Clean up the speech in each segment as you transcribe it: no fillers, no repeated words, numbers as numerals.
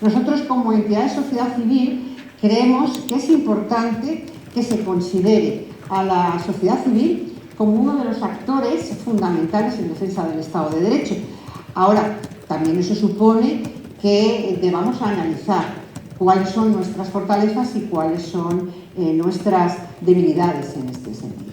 Nosotros, como entidad de sociedad civil, creemos que es importante que se considere a la sociedad civil como uno de los actores fundamentales en defensa del Estado de Derecho. Ahora, también eso supone que debamos analizar cuáles son nuestras fortalezas y cuáles son nuestras debilidades en este sentido.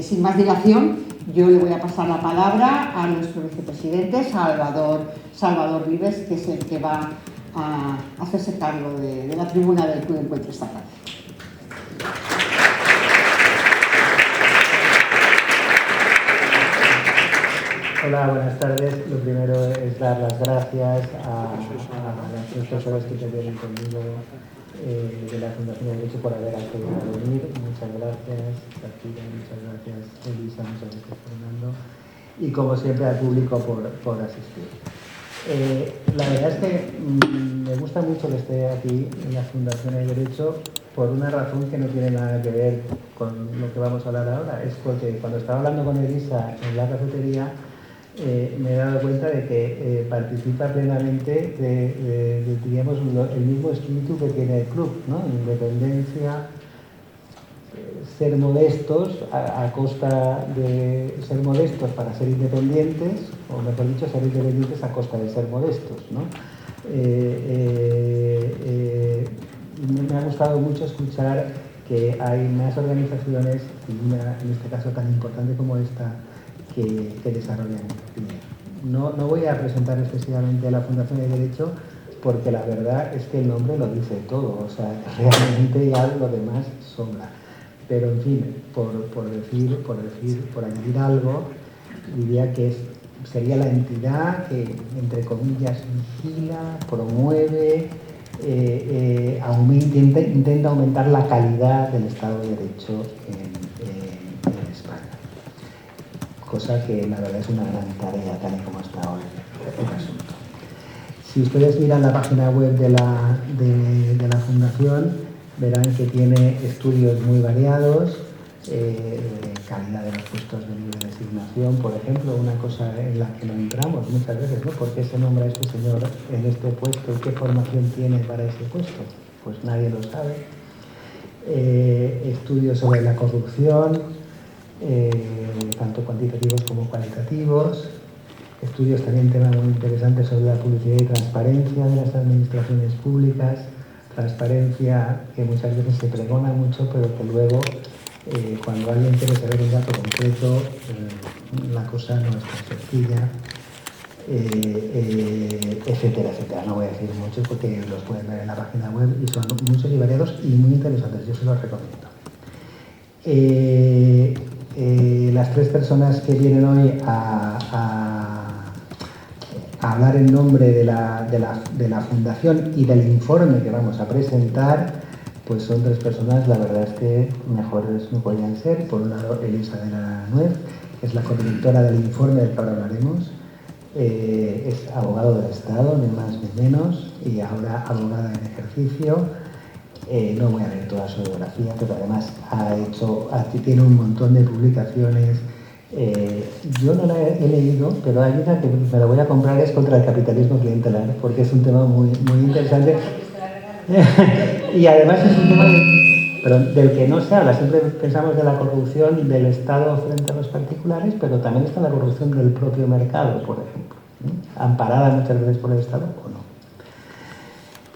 Sin más dilación, yo le voy a pasar la palabra a nuestro vicepresidente, Salvador Vives, que es el que va a hacerse cargo de la tribuna del Club de Encuentro esta tarde. Hola, buenas tardes. Lo primero es dar las gracias a las profesoras que vienen conmigo de la Fundación de Derecho por haber accedido a venir. Muchas gracias, Shakira, muchas gracias, Elisa, muchas gracias, Fernando. Y como siempre al público por asistir. La verdad es que me gusta mucho que esté aquí en la Fundación de Derecho por una razón que no tiene nada que ver con lo que vamos a hablar ahora. Es porque cuando estaba hablando con Elisa en la cafetería, me he dado cuenta de que participa plenamente digamos, el mismo espíritu que tiene el club, ¿no? Independencia, ser modestos a costa de ser modestos para ser independientes, o mejor dicho, ser independientes a costa de ser modestos, ¿no? Me ha gustado mucho escuchar que hay más organizaciones, y una en este caso tan importante como esta, que desarrollan dinero. No voy a presentar excesivamente a la Fundación de Derecho porque la verdad es que el nombre lo dice todo, o sea, realmente ya lo demás sobra. Pero en fin, por añadir algo, diría que sería la entidad que, entre comillas, vigila, promueve, intenta aumentar la calidad del Estado de Derecho en España. Cosa que la verdad es una gran tarea, tal y como está hoy el asunto. Si ustedes miran la página web de la Fundación, verán que tiene estudios muy variados, calidad de los puestos de libre designación, por ejemplo, una cosa en la que no entramos muchas veces, ¿no? ¿Por qué se nombra a este señor en este puesto y qué formación tiene para ese puesto? Pues nadie lo sabe. Estudios sobre la corrupción, tanto cuantitativos como cualitativos, estudios también temas muy interesantes sobre la publicidad y transparencia de las administraciones públicas, transparencia que muchas veces se pregona mucho, pero que luego, cuando alguien quiere saber un dato concreto, la cosa no es tan sencilla, etcétera, etcétera. No voy a decir mucho porque los pueden ver en la página web y son muchos y variados y muy interesantes, yo se los recomiendo. Las tres personas que vienen hoy a hablar en nombre de la Fundación y del informe que vamos a presentar, pues son tres personas, la verdad es que mejores no podían ser. Por un lado, Elisa de la Nuez, que es la codirectora del informe del que ahora hablaremos, es abogado del Estado, ni más ni menos, y ahora abogada en ejercicio. No voy a leer toda su biografía, pero además tiene un montón de publicaciones. Yo no la he leído, pero hay una que me la voy a comprar, es contra el capitalismo clientelar, porque es un tema muy, muy interesante. Y además es un tema del que no se habla. Siempre pensamos de la corrupción del Estado frente a los particulares, pero también está la corrupción del propio mercado, por ejemplo, amparada muchas veces por el Estado o no.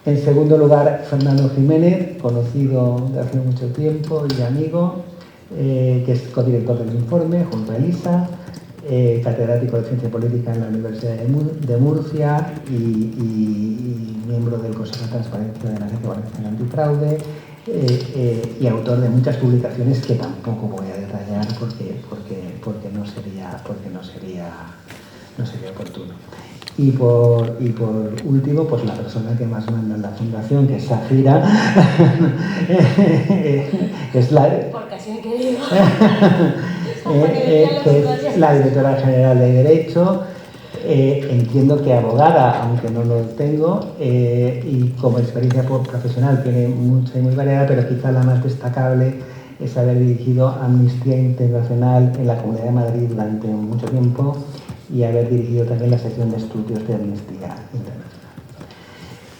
En segundo lugar, Fernando Jiménez, conocido de hace mucho tiempo y amigo, que es codirector del informe, junto a Elisa, catedrático de Ciencia Política en la Universidad de Murcia y miembro del Consejo de Transparencia de la Ley de Valencia Antifraude, y autor de muchas publicaciones que tampoco voy a detallar porque no sería oportuno. Y por último, pues la persona que más manda en la Fundación, que es Zafira, es la directora general de Derecho, entiendo que abogada, aunque no lo tengo, y como experiencia profesional tiene mucha y muy variada, pero quizá la más destacable es haber dirigido Amnistía Internacional en la Comunidad de Madrid durante mucho tiempo y haber dirigido también la sección de estudios de Amnistía Internacional.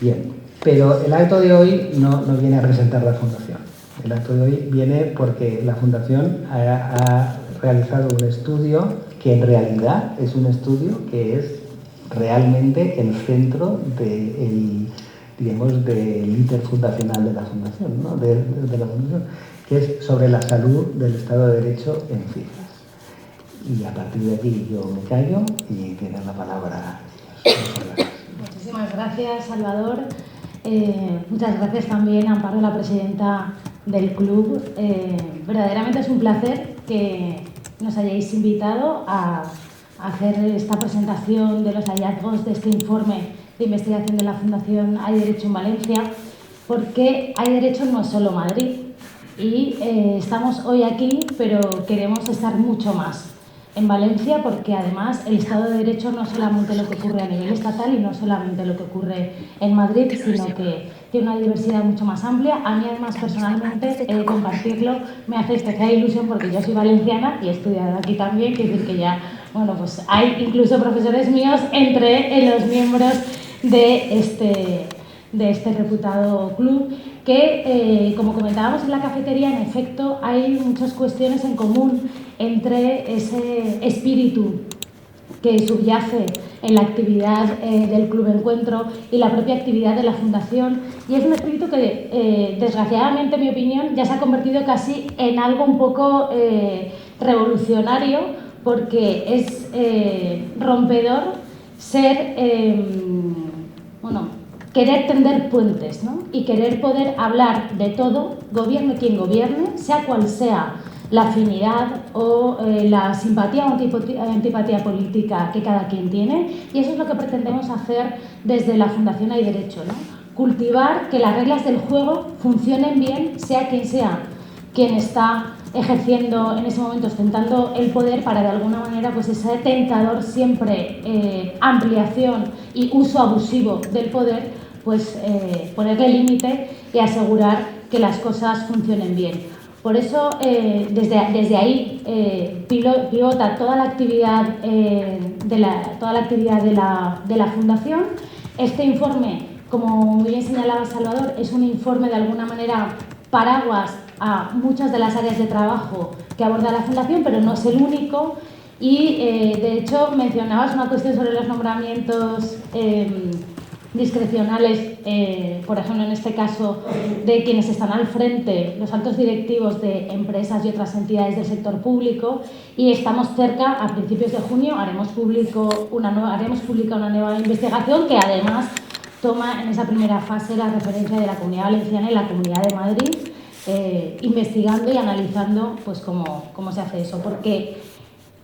Bien, pero el acto de hoy no viene a presentar la Fundación. El acto de hoy viene porque la Fundación ha realizado un estudio que en realidad es un estudio que es realmente el centro del interfundacional de la Fundación, ¿no? de la Fundación, que es sobre la salud del Estado de Derecho en Fijas. Y a partir de aquí yo me callo y tienen la palabra. Muchísimas gracias, Salvador. Muchas gracias también a Amparo, la presidenta del club. Verdaderamente es un placer que nos hayáis invitado a hacer esta presentación de los hallazgos de este informe de investigación de la Fundación Hay Derecho en Valencia, porque Hay Derecho no es solo Madrid y estamos hoy aquí, pero queremos estar mucho más en Valencia, porque además el Estado de Derecho no es solamente lo que ocurre a nivel estatal y no solamente lo que ocurre en Madrid, sino que tiene una diversidad mucho más amplia. A mí además personalmente compartirlo me hace especial ilusión porque yo soy valenciana y he estudiado aquí también, quiere decir que ya, bueno, pues hay incluso profesores míos entre los miembros de este reputado club, que, como comentábamos en la cafetería, en efecto hay muchas cuestiones en común entre ese espíritu que subyace en la actividad del Club Encuentro y la propia actividad de la Fundación, y es un espíritu que, desgraciadamente, en mi opinión, ya se ha convertido casi en algo un poco revolucionario, porque es rompedor ser, querer tender puentes, ¿no? Y querer poder hablar de todo, gobierne quien gobierne, sea cual sea la afinidad o la simpatía o antipatía política que cada quien tiene, y eso es lo que pretendemos hacer desde la Fundación Hay Derecho, ¿no? Cultivar que las reglas del juego funcionen bien, sea quien está ejerciendo en ese momento, ostentando el poder, para de alguna manera pues ese tentador siempre ampliación y uso abusivo del poder, pues ponerle límite y asegurar que las cosas funcionen bien. Por eso, desde ahí pivota toda la actividad de la Fundación. Este informe, como muy bien señalaba Salvador, es un informe de alguna manera paraguas a muchas de las áreas de trabajo que aborda la Fundación, pero no es el único. Y, de hecho, mencionabas una cuestión sobre los nombramientos discrecionales, por ejemplo, en este caso, de quienes están al frente, los altos directivos de empresas y otras entidades del sector público, y estamos cerca, a principios de junio, haremos pública una nueva investigación que además toma en esa primera fase la referencia de la Comunidad Valenciana y la Comunidad de Madrid, investigando y analizando pues cómo se hace eso, porque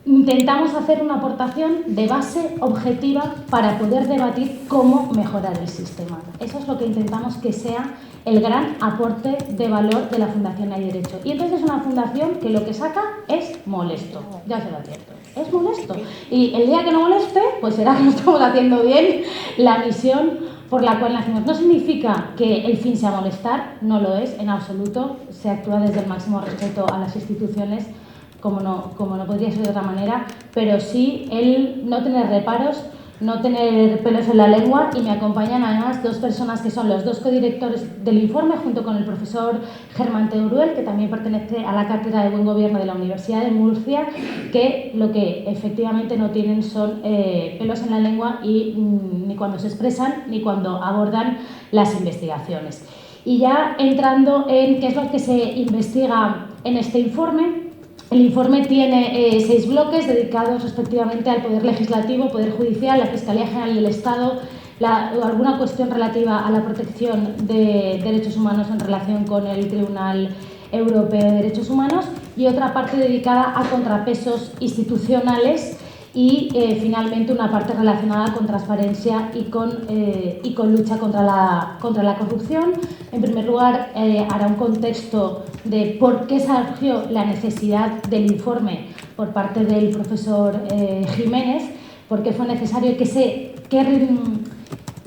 intentamos hacer una aportación de base objetiva para poder debatir cómo mejorar el sistema. Eso es lo que intentamos que sea el gran aporte de valor de la Fundación Hay Derecho. Y entonces es una fundación que lo que saca es molesto, ya se lo advierto, es molesto. Y el día que no moleste, pues será que no estamos haciendo bien la misión por la cual nacimos. No significa que el fin sea molestar, no lo es en absoluto, se actúa desde el máximo respeto a las instituciones, como no podría ser de otra manera, pero sí el no tener reparos, no tener pelos en la lengua, y me acompañan además dos personas que son los dos codirectores del informe, junto con el profesor Germán Teruel, que también pertenece a la Cátedra de Buen Gobierno de la Universidad de Murcia, que lo que efectivamente no tienen son pelos en la lengua, y ni cuando se expresan ni cuando abordan las investigaciones. Y ya entrando en qué es lo que se investiga en este informe. El informe tiene 6 bloques dedicados respectivamente al Poder Legislativo, Poder Judicial, la Fiscalía General del Estado, alguna cuestión relativa a la protección de derechos humanos en relación con el Tribunal Europeo de Derechos Humanos, y otra parte dedicada a contrapesos institucionales, y finalmente una parte relacionada con transparencia y con lucha contra la corrupción. En primer lugar, hará un contexto de por qué surgió la necesidad del informe por parte del profesor Jiménez, por qué fue necesario, qué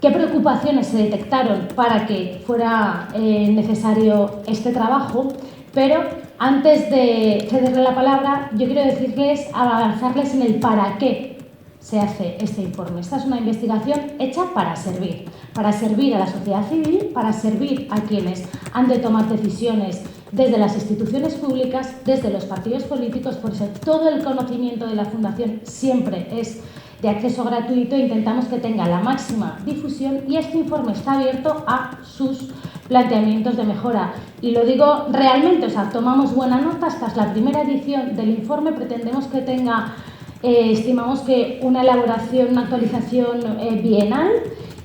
preocupaciones se detectaron para que fuera necesario este trabajo. Pero antes de cederle la palabra, yo quiero decirles, avanzarles en el para qué se hace este informe. Esta es una investigación hecha para servir a la sociedad civil, para servir a quienes han de tomar decisiones desde las instituciones públicas, desde los partidos políticos. Por eso todo el conocimiento de la Fundación siempre es de acceso gratuito. Intentamos que tenga la máxima difusión y este informe está abierto a sus planteamientos de mejora. Y lo digo realmente, o sea, tomamos buena nota. Esta es la primera edición del informe, pretendemos que tenga, estimamos que una elaboración, una actualización bienal,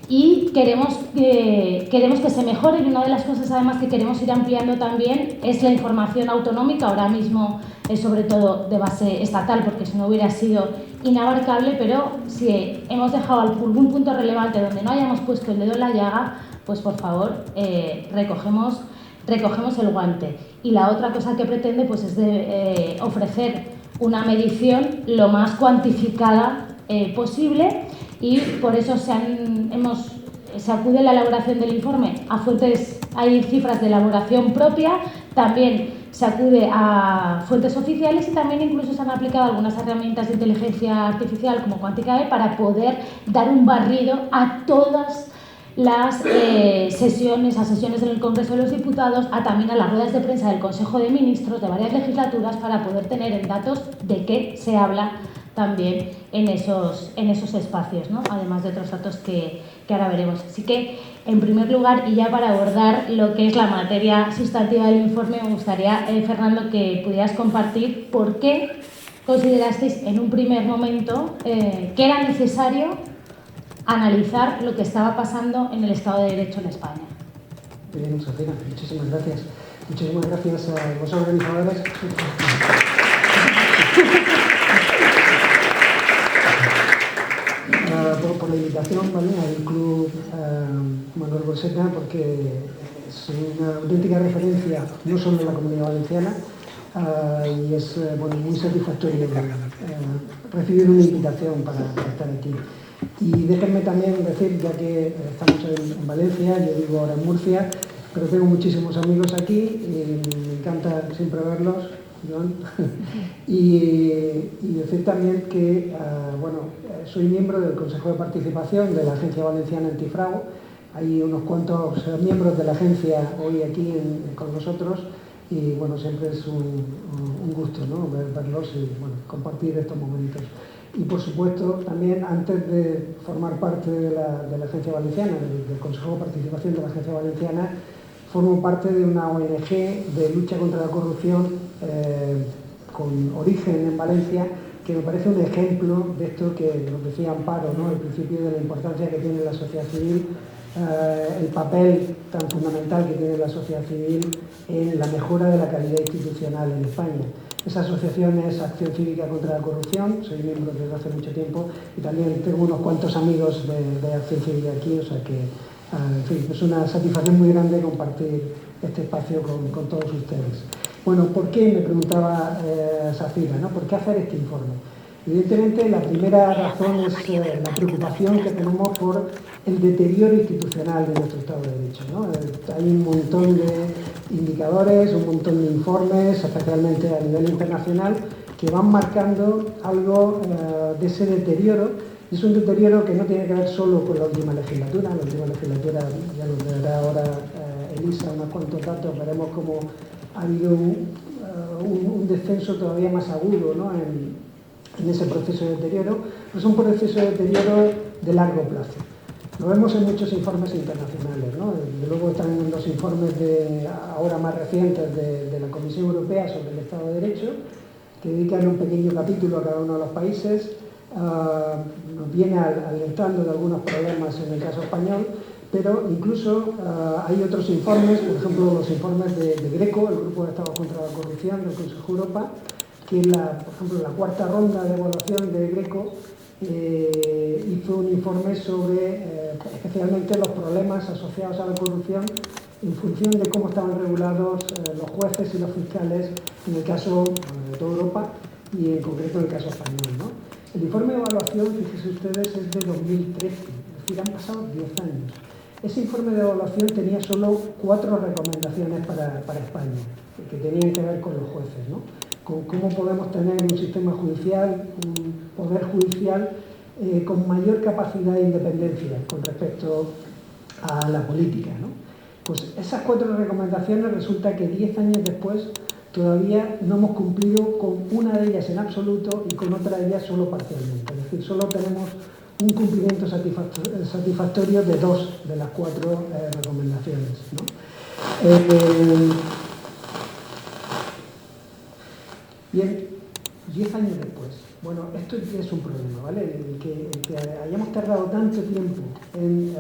y queremos que se mejore. Y una de las cosas además que queremos ir ampliando también es la información autonómica. Ahora mismo es sobre todo de base estatal, porque si no hubiera sido inabarcable, pero si hemos dejado algún punto relevante donde no hayamos puesto el dedo en la llaga, pues por favor recogemos el guante. Y la otra cosa que pretende pues es de ofrecer una medición lo más cuantificada posible, y por eso se acude la elaboración del informe a fuentes, hay cifras de elaboración propia, también se acude a fuentes oficiales, y también incluso se han aplicado algunas herramientas de inteligencia artificial como Quanticae para poder dar un barrido a todas las sesiones en el Congreso de los Diputados, también a las ruedas de prensa del Consejo de Ministros de varias legislaturas, para poder tener en datos de qué se habla también en esos espacios, ¿no? Además de otros datos que ahora veremos. Así que, en primer lugar, y ya para abordar lo que es la materia sustantiva del informe, me gustaría, Fernando, que pudieras compartir por qué considerasteis en un primer momento que era necesario analizar lo que estaba pasando en el Estado de Derecho en España. Bien, Sofía, muchísimas gracias. Muchísimas gracias a los organizadores. Por la invitación, ¿vale?, al Club Manuel Bolseta, porque es una auténtica referencia no solo en la Comunidad Valenciana, y es muy satisfactorio recibir una invitación para estar aquí. Y déjenme también decir, ya que estamos en Valencia, yo vivo ahora en Murcia, pero tengo muchísimos amigos aquí y me encanta siempre verlos, Joan. Y decir también que soy miembro del Consejo de Participación de la Agencia Valenciana Antifraude. Hay unos cuantos miembros de la agencia hoy aquí con nosotros, y bueno, siempre es un gusto, ¿no?, verlos y compartir estos momentos. Y por supuesto, también antes de formar parte de la Agencia Valenciana, del Consejo de Participación de la Agencia Valenciana, formo parte de una ONG de lucha contra la corrupción con origen en Valencia, que me parece un ejemplo de esto que nos decía Amparo, ¿no?, el principio de la importancia que tiene la sociedad civil, el papel tan fundamental que tiene la sociedad civil en la mejora de la calidad institucional en España. Esa asociación es Acción Cívica contra la Corrupción, soy miembro desde hace mucho tiempo y también tengo unos cuantos amigos de Acción Cívica aquí, o sea que, en fin, es una satisfacción muy grande compartir este espacio con todos ustedes. Bueno, ¿por qué? Me preguntaba Safira, ¿no? ¿Por qué hacer este informe? Evidentemente, la primera razón es la preocupación que tenemos por el deterioro institucional de nuestro Estado de Derecho, ¿no? Hay un montón de indicadores, un montón de informes, especialmente a nivel internacional, que van marcando algo de ese deterioro. Y es un deterioro que no tiene que ver solo con la última legislatura. La última legislatura, ya nos dará ahora Elisa unos cuantos datos, veremos cómo ha habido un descenso todavía más agudo, ¿no?, en ese proceso de deterioro, pero es un proceso de deterioro de largo plazo. Lo vemos en muchos informes internacionales, ¿no? Desde luego están en los informes ahora más recientes de la Comisión Europea sobre el Estado de Derecho, que dedican un pequeño capítulo a cada uno de los países. Nos viene alertando de algunos problemas en el caso español, pero incluso hay otros informes, por ejemplo los informes de GRECO, el Grupo de Estados contra la Corrupción del Consejo de Europa, que por ejemplo la cuarta ronda de evaluación de GRECO hizo un informe sobre especialmente los problemas asociados a la corrupción en función de cómo estaban regulados los jueces y los fiscales en el caso de toda Europa y en concreto en el caso español, ¿no? El informe de evaluación, fíjense ustedes, es de 2013, es decir, han pasado 10 años. Ese informe de evaluación tenía solo 4 recomendaciones para España, que tenían que ver con los jueces, ¿no? Con cómo podemos tener un sistema judicial, un poder judicial con mayor capacidad de independencia con respecto a la política, ¿no? Pues esas 4 recomendaciones resulta que 10 años después todavía no hemos cumplido con una de ellas en absoluto y con otra de ellas solo parcialmente. Es decir, solo tenemos un cumplimiento satisfactorio de 2 de las 4 recomendaciones, ¿no? Bien, 10 años después. Bueno, esto es un problema, ¿vale? El que hayamos tardado tanto tiempo en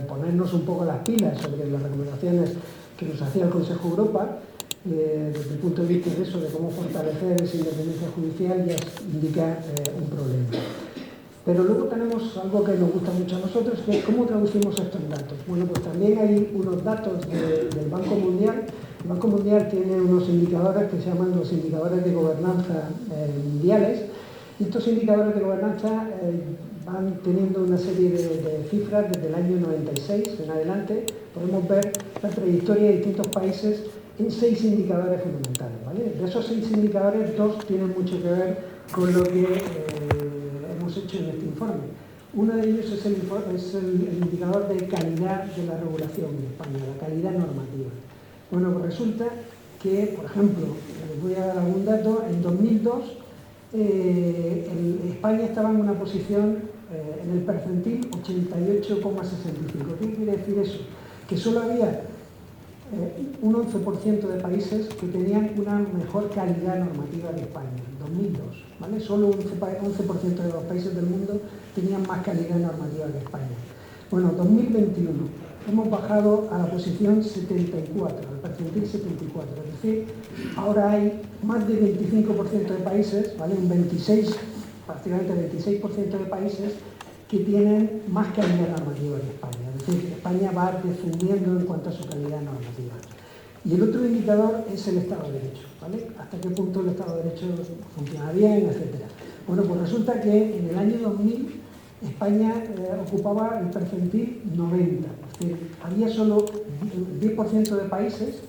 ponernos un poco las pilas sobre las recomendaciones que nos hacía el Consejo de Europa, desde el punto de vista de eso, de cómo fortalecer esa independencia judicial, ya indica un problema. Pero luego tenemos algo que nos gusta mucho a nosotros, que es cómo traducimos estos datos. Bueno, pues también hay unos datos del Banco Mundial. El Banco Mundial tiene unos indicadores que se llaman los indicadores de gobernanza mundiales. Y estos indicadores de gobernanza van teniendo una serie de cifras desde el año 96 en adelante. Podemos ver la trayectoria de distintos países en 6 indicadores fundamentales, ¿vale? De esos 6 indicadores, 2 tienen mucho que ver con lo que hemos hecho en este informe. Uno de ellos es el indicador de calidad de la regulación en España, la calidad normativa. Bueno, pues resulta que, por ejemplo, les voy a dar algún dato, en 2002 España estaba en una posición en el percentil 88,65. ¿Qué quiere decir eso? Que solo había un 11% de países que tenían una mejor calidad normativa que España, en 2002, ¿vale? Solo un 11% de los países del mundo tenían más calidad normativa que España. Bueno, 2021, hemos bajado a la posición 74, al percentil 74, es decir, ahora hay más de 25% de países, ¿vale? Un 26, prácticamente 26% de países que tienen más calidad normativa que España. Es decir, España va descendiendo en cuanto a su calidad normativa. Y el otro indicador es el Estado de Derecho, ¿vale? Hasta qué punto el Estado de Derecho funciona bien, etcétera. Bueno, pues resulta que en el año 2000 España ocupaba el percentil 90. Es decir, había solo 10% de países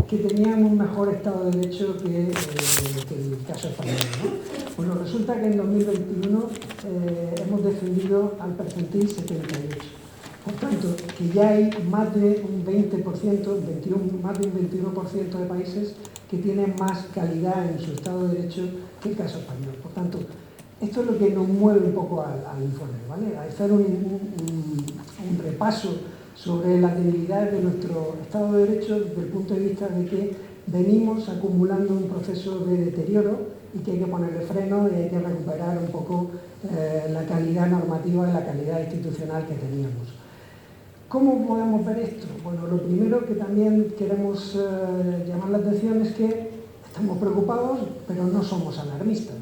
que tenían un mejor Estado de Derecho que el caso español, ¿no? Bueno, resulta que en 2021 hemos descendido al percentil 78. Por tanto, que ya hay más de un 20%, más de un 21% de países que tienen más calidad en su Estado de Derecho que el caso español. Por tanto, esto es lo que nos mueve un poco al informe, ¿vale? A hacer un repaso sobre las debilidades de nuestro Estado de Derecho desde el punto de vista de que venimos acumulando un proceso de deterioro y que hay que ponerle freno y hay que recuperar un poco la calidad normativa y la calidad institucional que teníamos. ¿Cómo podemos ver esto? Bueno, lo primero que también queremos llamar la atención es que estamos preocupados, pero no somos alarmistas.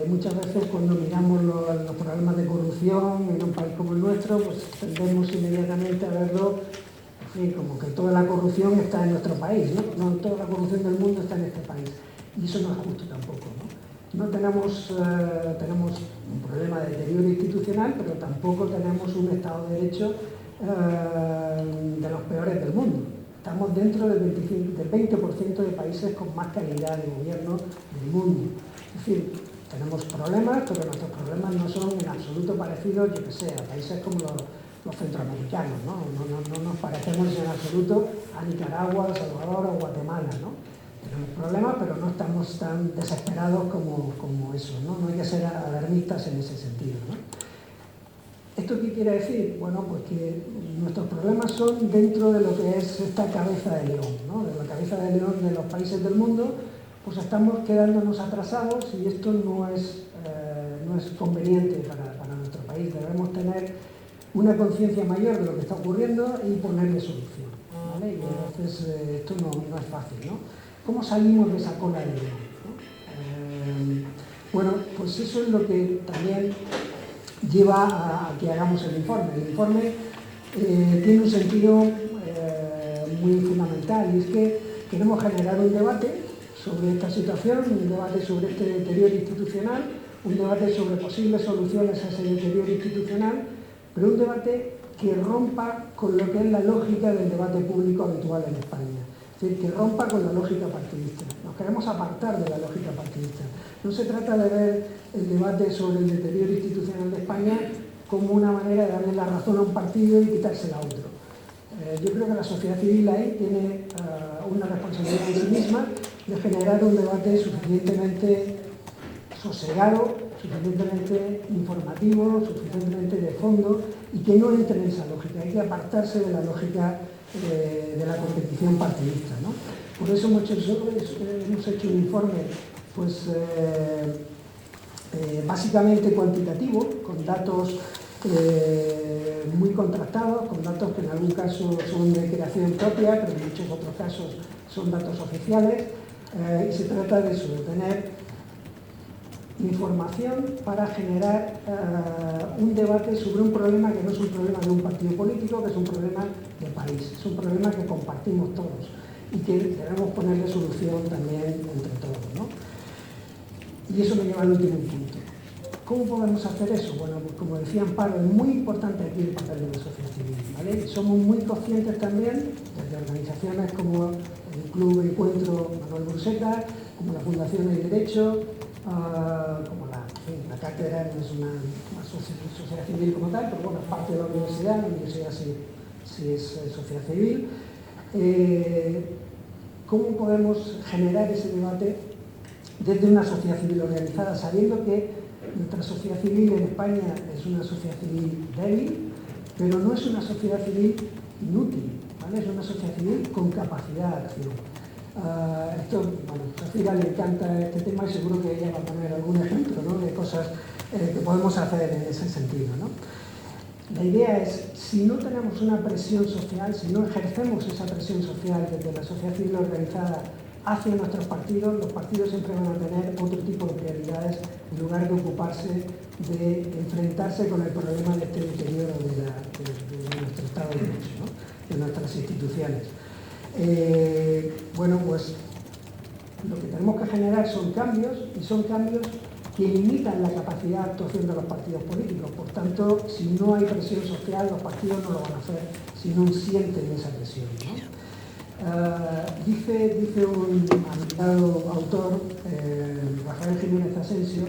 Muchas veces cuando miramos los problemas de corrupción en un país como el nuestro, pues tendemos inmediatamente a verlo, en fin, como que toda la corrupción está en nuestro país, ¿no? No toda la corrupción del mundo está en este país. Y eso no es justo tampoco, ¿no? No tenemos un problema de deterioro institucional, pero tampoco tenemos un Estado de Derecho de los peores del mundo. Estamos dentro del 20% de países con más calidad de gobierno del mundo. Es decir, tenemos problemas, pero nuestros problemas no son en absoluto parecidos, yo que sé, a países como los centroamericanos, ¿no? No nos parecemos en absoluto a Nicaragua, El Salvador o Guatemala, ¿no? Tenemos problemas, pero no estamos tan desesperados como eso, ¿no? No hay que ser alarmistas en ese sentido, ¿no? ¿Esto qué quiere decir? Bueno, pues que nuestros problemas son dentro de lo que es esta cabeza de león, ¿no? De la cabeza de león de los países del mundo, pues estamos quedándonos atrasados y esto no es conveniente para nuestro país. Debemos tener una conciencia mayor de lo que está ocurriendo y ponerle solución, ¿vale? Y a veces esto no es fácil, ¿no? ¿Cómo salimos de esa cola de león, ¿no? Bueno, pues eso es lo que también lleva a que hagamos el informe. El informe tiene un sentido muy fundamental y es que queremos generar un debate sobre esta situación, un debate sobre este deterioro institucional, un debate sobre posibles soluciones a ese deterioro institucional, pero un debate que rompa con lo que es la lógica del debate público habitual en España. Es Es decir, que rompa con la lógica partidista. Nos queremos apartar de la lógica partidista. No se trata de ver el debate sobre el deterioro institucional de España como una manera de darle la razón a un partido y quitársela a otro. Yo creo que la sociedad civil ahí tiene una responsabilidad en sí misma de generar un debate suficientemente sosegado, suficientemente informativo, suficientemente de fondo y que no entre en esa lógica. Hay que apartarse de la lógica de la competición partidista, ¿no? Por eso hemos hecho un informe pues, básicamente cuantitativo, con datos muy contrastados, con datos que en algún caso son de creación propia, pero en muchos otros casos son datos oficiales, y se trata de eso, de tener información para generar un debate sobre un problema que no es un problema de un partido político, que es un problema de país, es un problema que compartimos todos y que debemos ponerle solución también entre todos, ¿no? Y eso me lleva al último punto. ¿Cómo podemos hacer eso? Bueno, pues como decía Amparo, es muy importante aquí el papel de la sociedad civil, ¿vale? Somos muy conscientes también, desde organizaciones como el Club Encuentro Manuel Burseta, como la Fundación del Derecho, como la cátedra no es una sociedad civil como tal, pero bueno, es parte de la universidad sí es sociedad civil. ¿Cómo podemos generar ese debate desde una sociedad civil organizada, sabiendo que nuestra sociedad civil en España es una sociedad civil débil, pero no es una sociedad civil inútil, ¿vale? Es una sociedad civil con capacidad de acción. A Zafira le encanta este tema y seguro que ella va a poner algún ejemplo, ¿no?, de cosas que podemos hacer en ese sentido, ¿no? La idea es, si no tenemos una presión social, si no ejercemos esa presión social desde la sociedad civil organizada hacia nuestros partidos, los partidos siempre van a tener otro tipo de prioridades en lugar de ocuparse de enfrentarse con el problema de este deterioro de nuestro Estado de Derecho, ¿no?, de nuestras instituciones. Bueno, pues lo que tenemos que generar son cambios, y son cambios que limitan la capacidad de actuación de los partidos políticos. Por tanto, si no hay presión social, los partidos no lo van a hacer si no sienten esa presión, ¿no? Dice un admirado autor, Rafael Jiménez Asensio,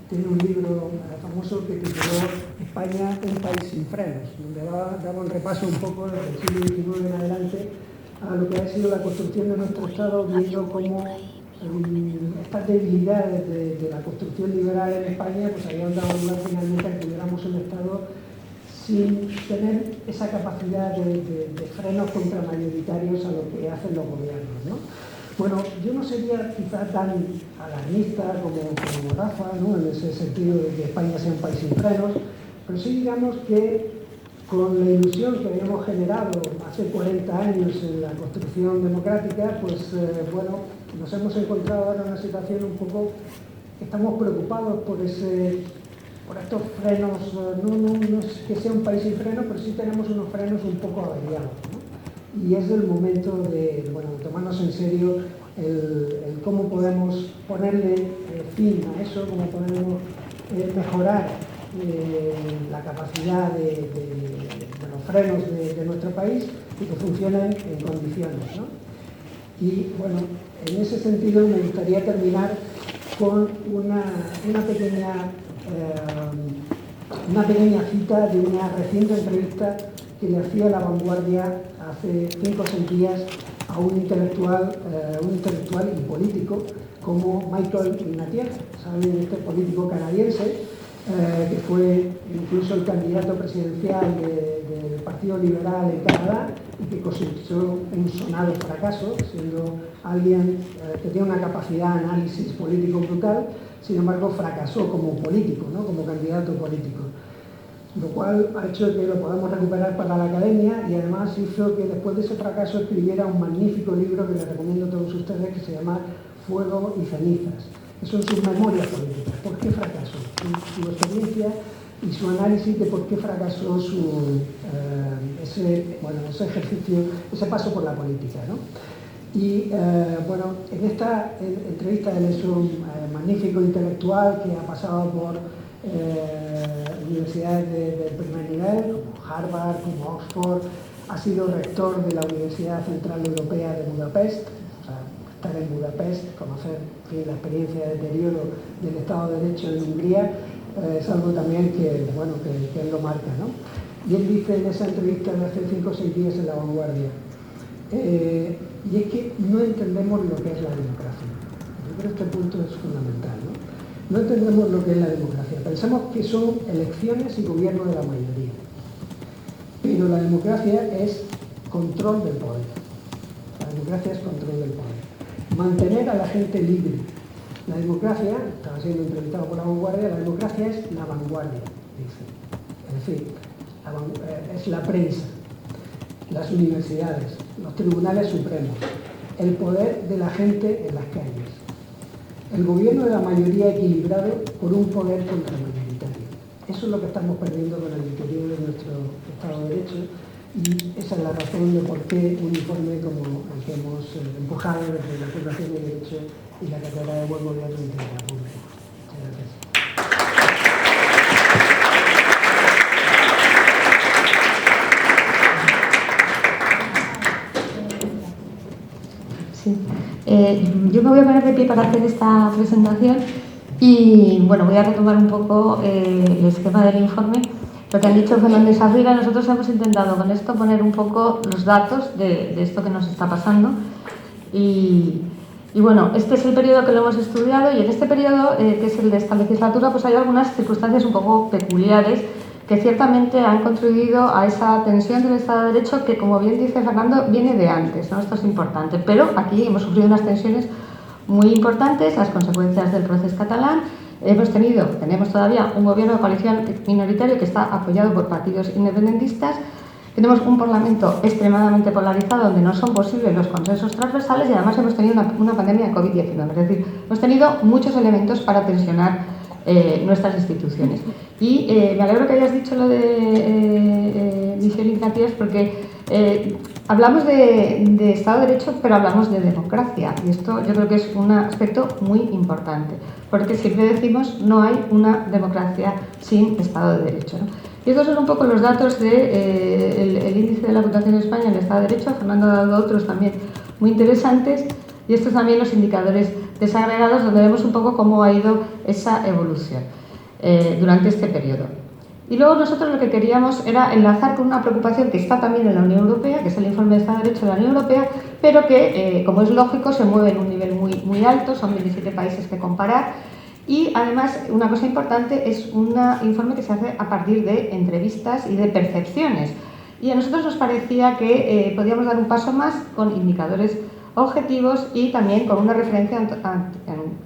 tiene un libro famoso que tituló España, un país sin frenos, donde daba un repaso un poco desde el siglo XIX en adelante a lo que ha sido la construcción de nuestro Estado, viendo cómo estas debilidades de la construcción liberal en España pues habían dado lugar finalmente a que tuviéramos un Estado sin tener esa capacidad de frenos contramayoritarios a lo que hacen los gobiernos, ¿no? Bueno, yo no sería quizás tan alarmista como Rafa, ¿no?, en ese sentido de que España sea un país sin frenos, pero sí digamos que con la ilusión que habíamos generado hace 40 años en la construcción democrática, pues bueno, nos hemos encontrado ahora en una situación un poco que estamos preocupados por estos frenos. No es que sea un país sin frenos, pero sí tenemos unos frenos un poco averiados, ¿no? Y es el momento de tomarnos en serio el cómo podemos ponerle fin a eso, cómo podemos mejorar la capacidad de los frenos de nuestro país y que funcionen en condiciones, ¿no? Y bueno, en ese sentido me gustaría terminar con una pequeña cita de una reciente entrevista que le hacía La Vanguardia hace 5 o 6 días a un intelectual y político como Michael Ignatieff, ¿saben? Este político canadiense que fue incluso el candidato presidencial del Partido Liberal en Canadá y que cosechó un sonado fracaso, siendo alguien que tiene una capacidad de análisis político brutal. Sin embargo, fracasó como político, ¿no?, como candidato político, lo cual ha hecho que lo podamos recuperar para la academia y además hizo que después de ese fracaso escribiera un magnífico libro que les recomiendo a todos ustedes, que se llama Fuego y cenizas, que son sus memorias políticas. ¿Por qué fracasó? Su experiencia y su análisis de por qué fracasó ese ejercicio, ese paso por la política, ¿no? Y bueno, en esta entrevista él es un magnífico intelectual que ha pasado por universidades del primer nivel, como Harvard, como Oxford, ha sido rector de la Universidad Central Europea de Budapest. O sea, estar en Budapest, conocer la experiencia de deterioro del Estado de Derecho en Hungría, es algo también que, bueno, que él lo marca, ¿no? Y él dice en esa entrevista de hace 5 o 6 días en La Vanguardia, y es que no entendemos lo que es la democracia. Yo creo que este punto es fundamental, ¿no? No entendemos lo que es la democracia. Pensamos que son elecciones y gobierno de la mayoría. Pero la democracia es control del poder. La democracia es control del poder. Mantener a la gente libre. La democracia, estaba siendo entrevistado por La Vanguardia, la democracia es la vanguardia, dice. Es decir, es la prensa, las universidades, los tribunales supremos, el poder de la gente en las calles, el gobierno de la mayoría equilibrado por un poder contramayoritario. Eso es lo que estamos perdiendo con el interior de nuestro Estado de Derecho, y esa es la razón de por qué un informe como el que hemos empujado desde la Fundación de Derecho y la Cátedra de Buen Gobierno de la República. Muchas gracias. Sí. Yo me voy a poner de pie para hacer esta presentación y bueno, voy a retomar un poco el esquema del informe. Lo que han dicho Fernández Arriba, nosotros hemos intentado con esto poner un poco los datos de esto que nos está pasando y bueno, este es el periodo que lo hemos estudiado y en este periodo, que es el de esta legislatura, pues hay algunas circunstancias un poco peculiares que ciertamente han contribuido a esa tensión del Estado de Derecho que, como bien dice Fernando, viene de antes, ¿no? Esto es importante, pero aquí hemos sufrido unas tensiones muy importantes, las consecuencias del proceso catalán. Tenemos todavía un gobierno de coalición minoritario que está apoyado por partidos independentistas. Tenemos un Parlamento extremadamente polarizado donde no son posibles los consensos transversales y además hemos tenido una pandemia de COVID-19. Es decir, hemos tenido muchos elementos para tensionar nuestras instituciones. Y me alegro que hayas dicho lo de Michel Iglesias porque hablamos de Estado de Derecho, pero hablamos de democracia. Y esto yo creo que es un aspecto muy importante, porque siempre decimos no hay una democracia sin Estado de Derecho, ¿no? Y estos son un poco los datos del índice de la votación en España en el Estado de Derecho. Fernando ha dado otros también muy interesantes. Y estos también los indicadores desagregados, donde vemos un poco cómo ha ido esa evolución durante este periodo. Y luego nosotros lo que queríamos era enlazar con una preocupación que está también en la Unión Europea, que es el informe de Estado de Derecho de la Unión Europea, pero que, como es lógico, se mueve en un nivel muy alto, son 27 países que comparar. Y además, una cosa importante, es un informe que se hace a partir de entrevistas y de percepciones. Y a nosotros nos parecía que podíamos dar un paso más con indicadores objetivos y también con una referencia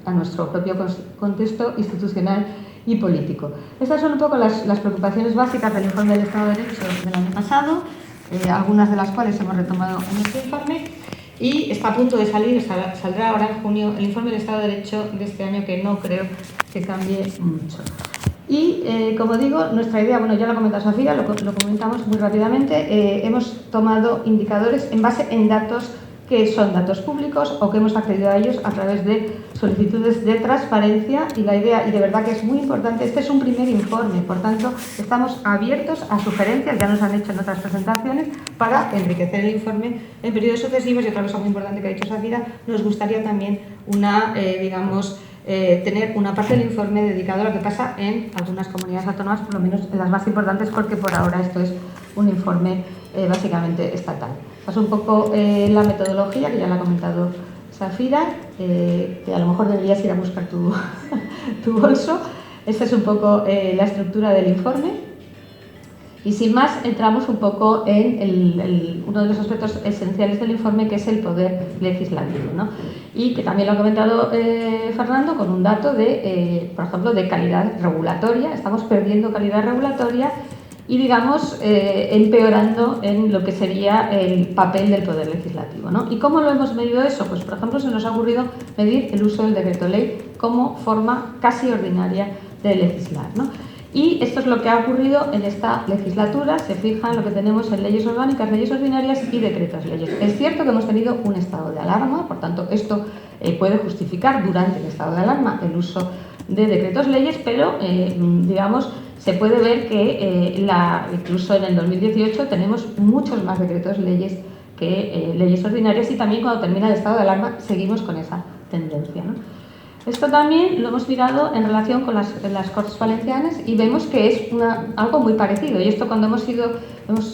a nuestro propio contexto institucional y político. Estas son un poco las preocupaciones básicas del informe del Estado de Derecho del año pasado, algunas de las cuales hemos retomado en este informe, y está a punto de salir, saldrá ahora en junio el informe del Estado de Derecho de este año, que no creo que cambie mucho. Y, como digo, nuestra idea, bueno, ya lo ha comentado Sofía, lo comentamos muy rápidamente, hemos tomado indicadores en base en datos que son datos públicos o que hemos accedido a ellos a través de solicitudes de transparencia, y la idea, y de verdad que es muy importante, este es un primer informe, por tanto estamos abiertos a sugerencias, ya nos han hecho en otras presentaciones, para enriquecer el informe en periodos sucesivos. Y otra cosa muy importante que ha dicho Safira, nos gustaría también tener una parte del informe dedicado a lo que pasa en algunas comunidades autónomas, por lo menos en las más importantes, porque por ahora esto es un informe básicamente estatal. Esta es un poco la metodología, que ya la ha comentado Safira, que a lo mejor deberías ir a buscar tu bolso. Esta es un poco la estructura del informe. Y sin más, entramos un poco en uno de los aspectos esenciales del informe, que es el poder legislativo, ¿no? Y que también lo ha comentado Fernando, con un dato por ejemplo, de calidad regulatoria. Estamos perdiendo calidad regulatoria y, digamos, empeorando en lo que sería el papel del poder legislativo, ¿no? ¿Y cómo lo hemos medido eso? Pues, por ejemplo, se nos ha ocurrido medir el uso del decreto ley como forma casi ordinaria de legislar, ¿no? Y esto es lo que ha ocurrido en esta legislatura. Se fija en lo que tenemos en leyes orgánicas, leyes ordinarias y decretos leyes. Es cierto que hemos tenido un estado de alarma, por tanto esto puede justificar durante el estado de alarma el uso de decretos leyes, pero digamos, se puede ver que incluso en el 2018 tenemos muchos más decretos leyes que leyes ordinarias, y también cuando termina el estado de alarma seguimos con esa tendencia, ¿no? Esto también lo hemos mirado en relación con las Cortes Valencianas y vemos que es algo muy parecido. Y esto, cuando hemos ido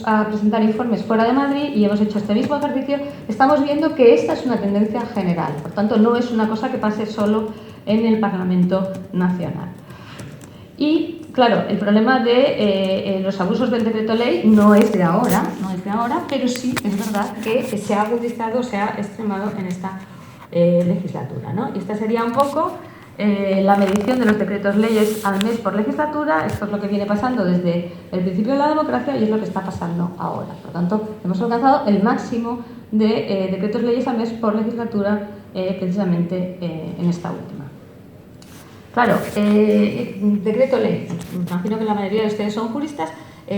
a presentar informes fuera de Madrid y hemos hecho este mismo ejercicio, estamos viendo que esta es una tendencia general. Por tanto, no es una cosa que pase solo en el Parlamento Nacional. Y claro, el problema de los abusos del decreto ley no es de ahora, pero sí es verdad que se ha agudizado, se ha extremado en esta legislatura, ¿no? Y esta sería un poco la medición de los decretos leyes al mes por legislatura. Esto es lo que viene pasando desde el principio de la democracia y es lo que está pasando ahora. Por tanto, hemos alcanzado el máximo de decretos leyes al mes por legislatura precisamente en esta última. Claro, decreto ley. Me imagino que la mayoría de ustedes son juristas.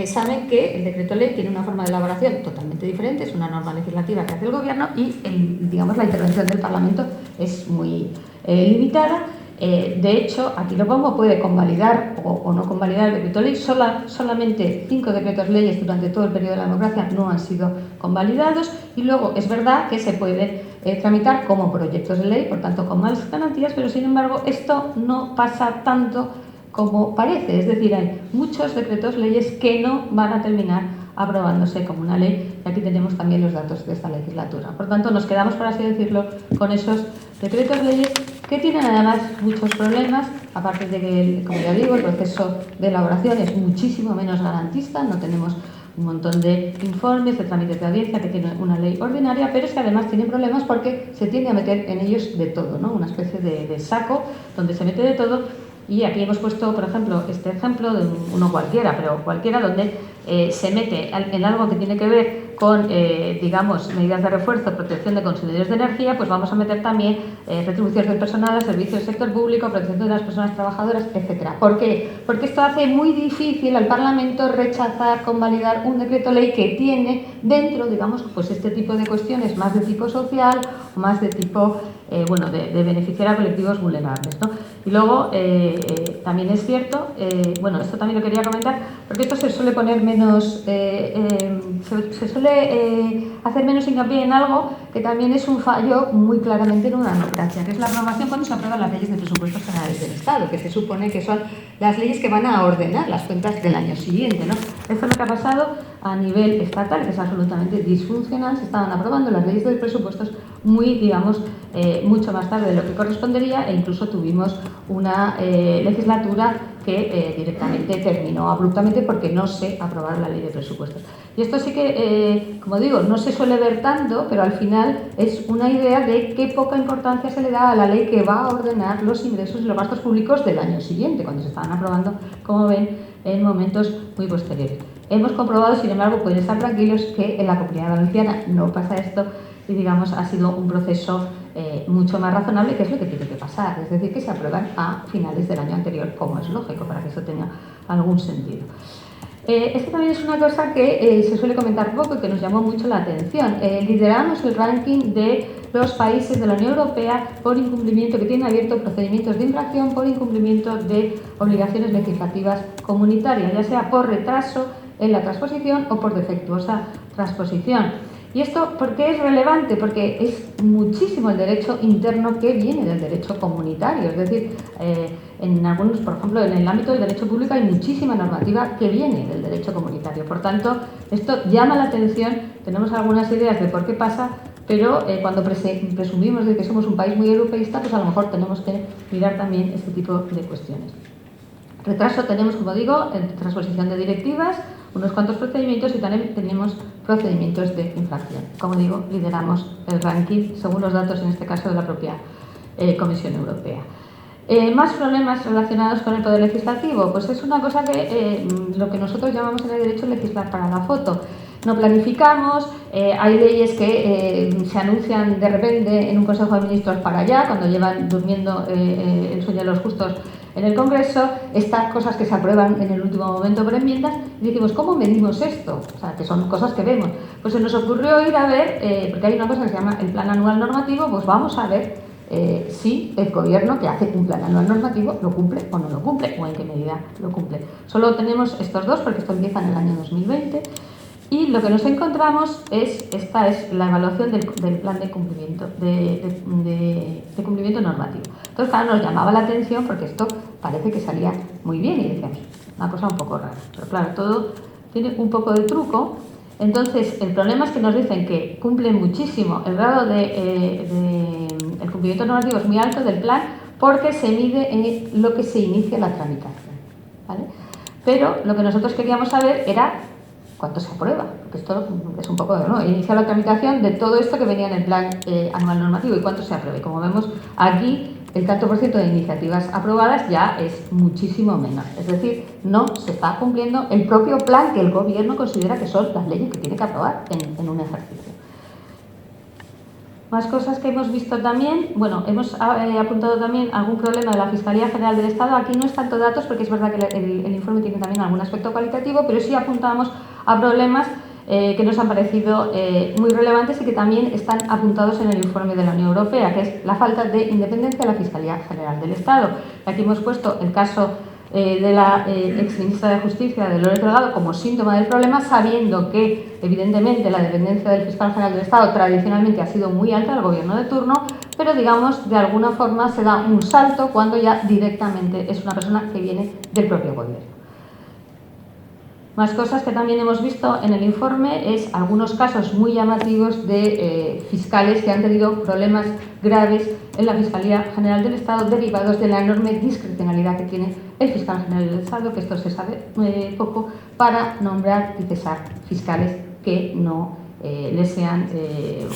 Saben que el decreto ley tiene una forma de elaboración totalmente diferente, es una norma legislativa que hace el Gobierno y digamos, la intervención del Parlamento es muy limitada. De hecho, aquí lo pongo, puede convalidar o no convalidar el decreto ley. Solamente 5 decretos leyes durante todo el periodo de la democracia no han sido convalidados, y luego es verdad que se puede tramitar como proyectos de ley, por tanto con más garantías, pero sin embargo esto no pasa tanto como parece, es decir, hay muchos decretos leyes que no van a terminar aprobándose como una ley, y aquí tenemos también los datos de esta legislatura. Por tanto, nos quedamos, por así decirlo, con esos decretos leyes que tienen además muchos problemas, aparte de que, como ya digo, el proceso de elaboración es muchísimo menos garantista, no tenemos un montón de informes, de trámites de audiencia que tiene una ley ordinaria, pero es que además tiene problemas porque se tiende a meter en ellos de todo, ¿no? Una especie de saco donde se mete de todo. Y aquí hemos puesto, por ejemplo, este ejemplo de uno cualquiera, pero cualquiera, donde se mete en algo que tiene que ver con, digamos, medidas de refuerzo, protección de consumidores de energía, pues vamos a meter también retribuciones del personal, servicios del sector público, protección de las personas trabajadoras, etcétera. ¿Por qué? Porque esto hace muy difícil al Parlamento rechazar, convalidar un decreto ley que tiene dentro, digamos, pues este tipo de cuestiones más de tipo social, más de tipo, bueno, de beneficiar a colectivos vulnerables, ¿no? Y luego, también es cierto, bueno, esto también lo quería comentar, porque esto se suele poner menos, se suele hacer menos hincapié en algo que también es un fallo muy claramente en una democracia, que es la aprobación cuando se aprueban las leyes de presupuestos generales del Estado, que se supone que son las leyes que van a ordenar las cuentas del año siguiente, ¿no? Esto es lo que ha pasado a nivel estatal, que es absolutamente disfuncional. Se estaban aprobando las leyes de presupuestos muy, digamos, mucho más tarde de lo que correspondería, e incluso tuvimos una legislatura que directamente terminó abruptamente porque no se aprobaba la ley de presupuestos. Y esto sí que, como digo, no se suele ver tanto, pero al final es una idea de qué poca importancia se le da a la ley que va a ordenar los ingresos y los gastos públicos del año siguiente, cuando se estaban aprobando, como ven, en momentos muy posteriores. Hemos comprobado, sin embargo, pueden estar tranquilos, que en la Comunidad Valenciana no pasa esto y, digamos, ha sido un proceso mucho más razonable, que es lo que tiene que pasar, es decir, que se aprueban a finales del año anterior, como es lógico, para que eso tenga algún sentido. Esto también es una cosa que se suele comentar poco y que nos llamó mucho la atención. Lideramos el ranking de los países de la Unión Europea por incumplimiento, que tienen abiertos procedimientos de infracción por incumplimiento de obligaciones legislativas comunitarias, ya sea por retraso en la transposición o por defectuosa transposición. ¿Y esto por qué es relevante? Porque es muchísimo el derecho interno que viene del derecho comunitario. Es decir, en algunos, por ejemplo, en el ámbito del derecho público hay muchísima normativa que viene del derecho comunitario. Por tanto, esto llama la atención. Tenemos algunas ideas de por qué pasa, pero cuando presumimos de que somos un país muy europeísta, pues a lo mejor tenemos que mirar también este tipo de cuestiones. Retraso tenemos, como digo, en transposición de directivas, unos cuantos procedimientos, y también tenemos procedimientos de infracción. Como digo, lideramos el ranking según los datos, en este caso, de la propia Comisión Europea. Más problemas relacionados con el poder legislativo, pues es una cosa que lo que nosotros llamamos en el derecho legislar para la foto. No planificamos, hay leyes que se anuncian de repente en un Consejo de Ministros para allá, cuando llevan durmiendo el sueño de los justos en el Congreso, estas cosas que se aprueban en el último momento por enmiendas, y decimos, ¿cómo medimos esto? O sea, que son cosas que vemos. Pues se nos ocurrió ir a ver, porque hay una cosa que se llama el Plan Anual Normativo, pues vamos a ver si el gobierno que hace un plan anual normativo lo cumple o no lo cumple, o en qué medida lo cumple. Solo tenemos estos dos porque esto empieza en el año 2020 y lo que nos encontramos esta es la evaluación del plan de cumplimiento, de cumplimiento normativo. Entonces, claro, nos llamaba la atención porque esto parece que salía muy bien y decíamos, una cosa un poco rara, pero claro, todo tiene un poco de truco. Entonces, el problema es que nos dicen que cumplen muchísimo, el grado el cumplimiento normativo es muy alto del plan porque se mide en lo que se inicia la tramitación, ¿vale? Pero lo que nosotros queríamos saber era cuánto se aprueba, porque esto es un poco, ¿no? Inicia la tramitación de todo esto que venía en el plan anual normativo y cuánto se aprueba. Y como vemos aquí, el tanto por ciento de iniciativas aprobadas ya es muchísimo menor. Es decir, no se está cumpliendo el propio plan que el gobierno considera que son las leyes que tiene que aprobar en un ejercicio. Más cosas que hemos visto también, bueno, hemos apuntado también algún problema de la Fiscalía General del Estado. Aquí no es tanto datos porque es verdad que el informe tiene también algún aspecto cualitativo, pero sí apuntamos a problemas que nos han parecido muy relevantes y que también están apuntados en el informe de la Unión Europea, que es la falta de independencia de la Fiscalía General del Estado. Aquí hemos puesto el caso de la exministra de Justicia, de Loret Delgado, como síntoma del problema, sabiendo que, evidentemente, la dependencia del Fiscal General del Estado tradicionalmente ha sido muy alta al gobierno de turno, pero, digamos, de alguna forma se da un salto cuando ya directamente es una persona que viene del propio gobierno. Más cosas que también hemos visto en el informe es algunos casos muy llamativos de fiscales que han tenido problemas graves en la Fiscalía General del Estado derivados de la enorme discrecionalidad que tiene el Fiscal General del Estado, que esto se sabe poco, para nombrar y cesar fiscales que no les sean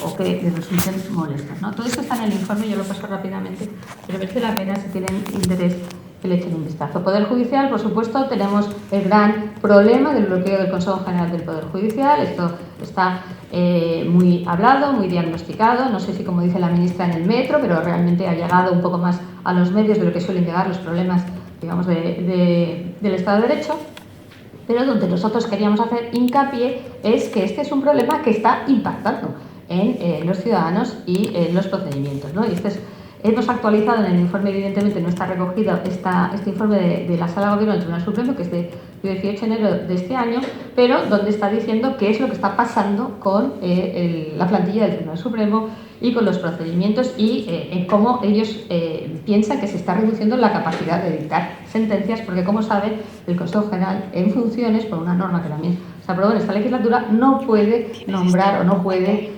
o que les resulten molestos, ¿no? Todo esto está en el informe, yo lo paso rápidamente, pero merece la pena si tienen interés que le echen un vistazo. Poder Judicial, por supuesto, tenemos el gran problema del bloqueo del Consejo General del Poder Judicial. Esto está muy hablado, muy diagnosticado. No sé si, como dice la ministra, en el metro, pero realmente ha llegado un poco más a los medios de lo que suelen llegar los problemas, digamos, del Estado de Derecho. Pero donde nosotros queríamos hacer hincapié es que este es un problema que está impactando en los ciudadanos y en los procedimientos, ¿no? Y hemos actualizado en el informe, evidentemente no está recogido este informe de la Sala de Gobierno del Tribunal Supremo, que es de 18 de enero de este año, pero donde está diciendo qué es lo que está pasando con la plantilla del Tribunal Supremo y con los procedimientos y en cómo ellos piensan que se está reduciendo la capacidad de dictar sentencias, porque, como saben, el Consejo General en funciones, por una norma que también se aprobó en esta legislatura, no puede nombrar o no puede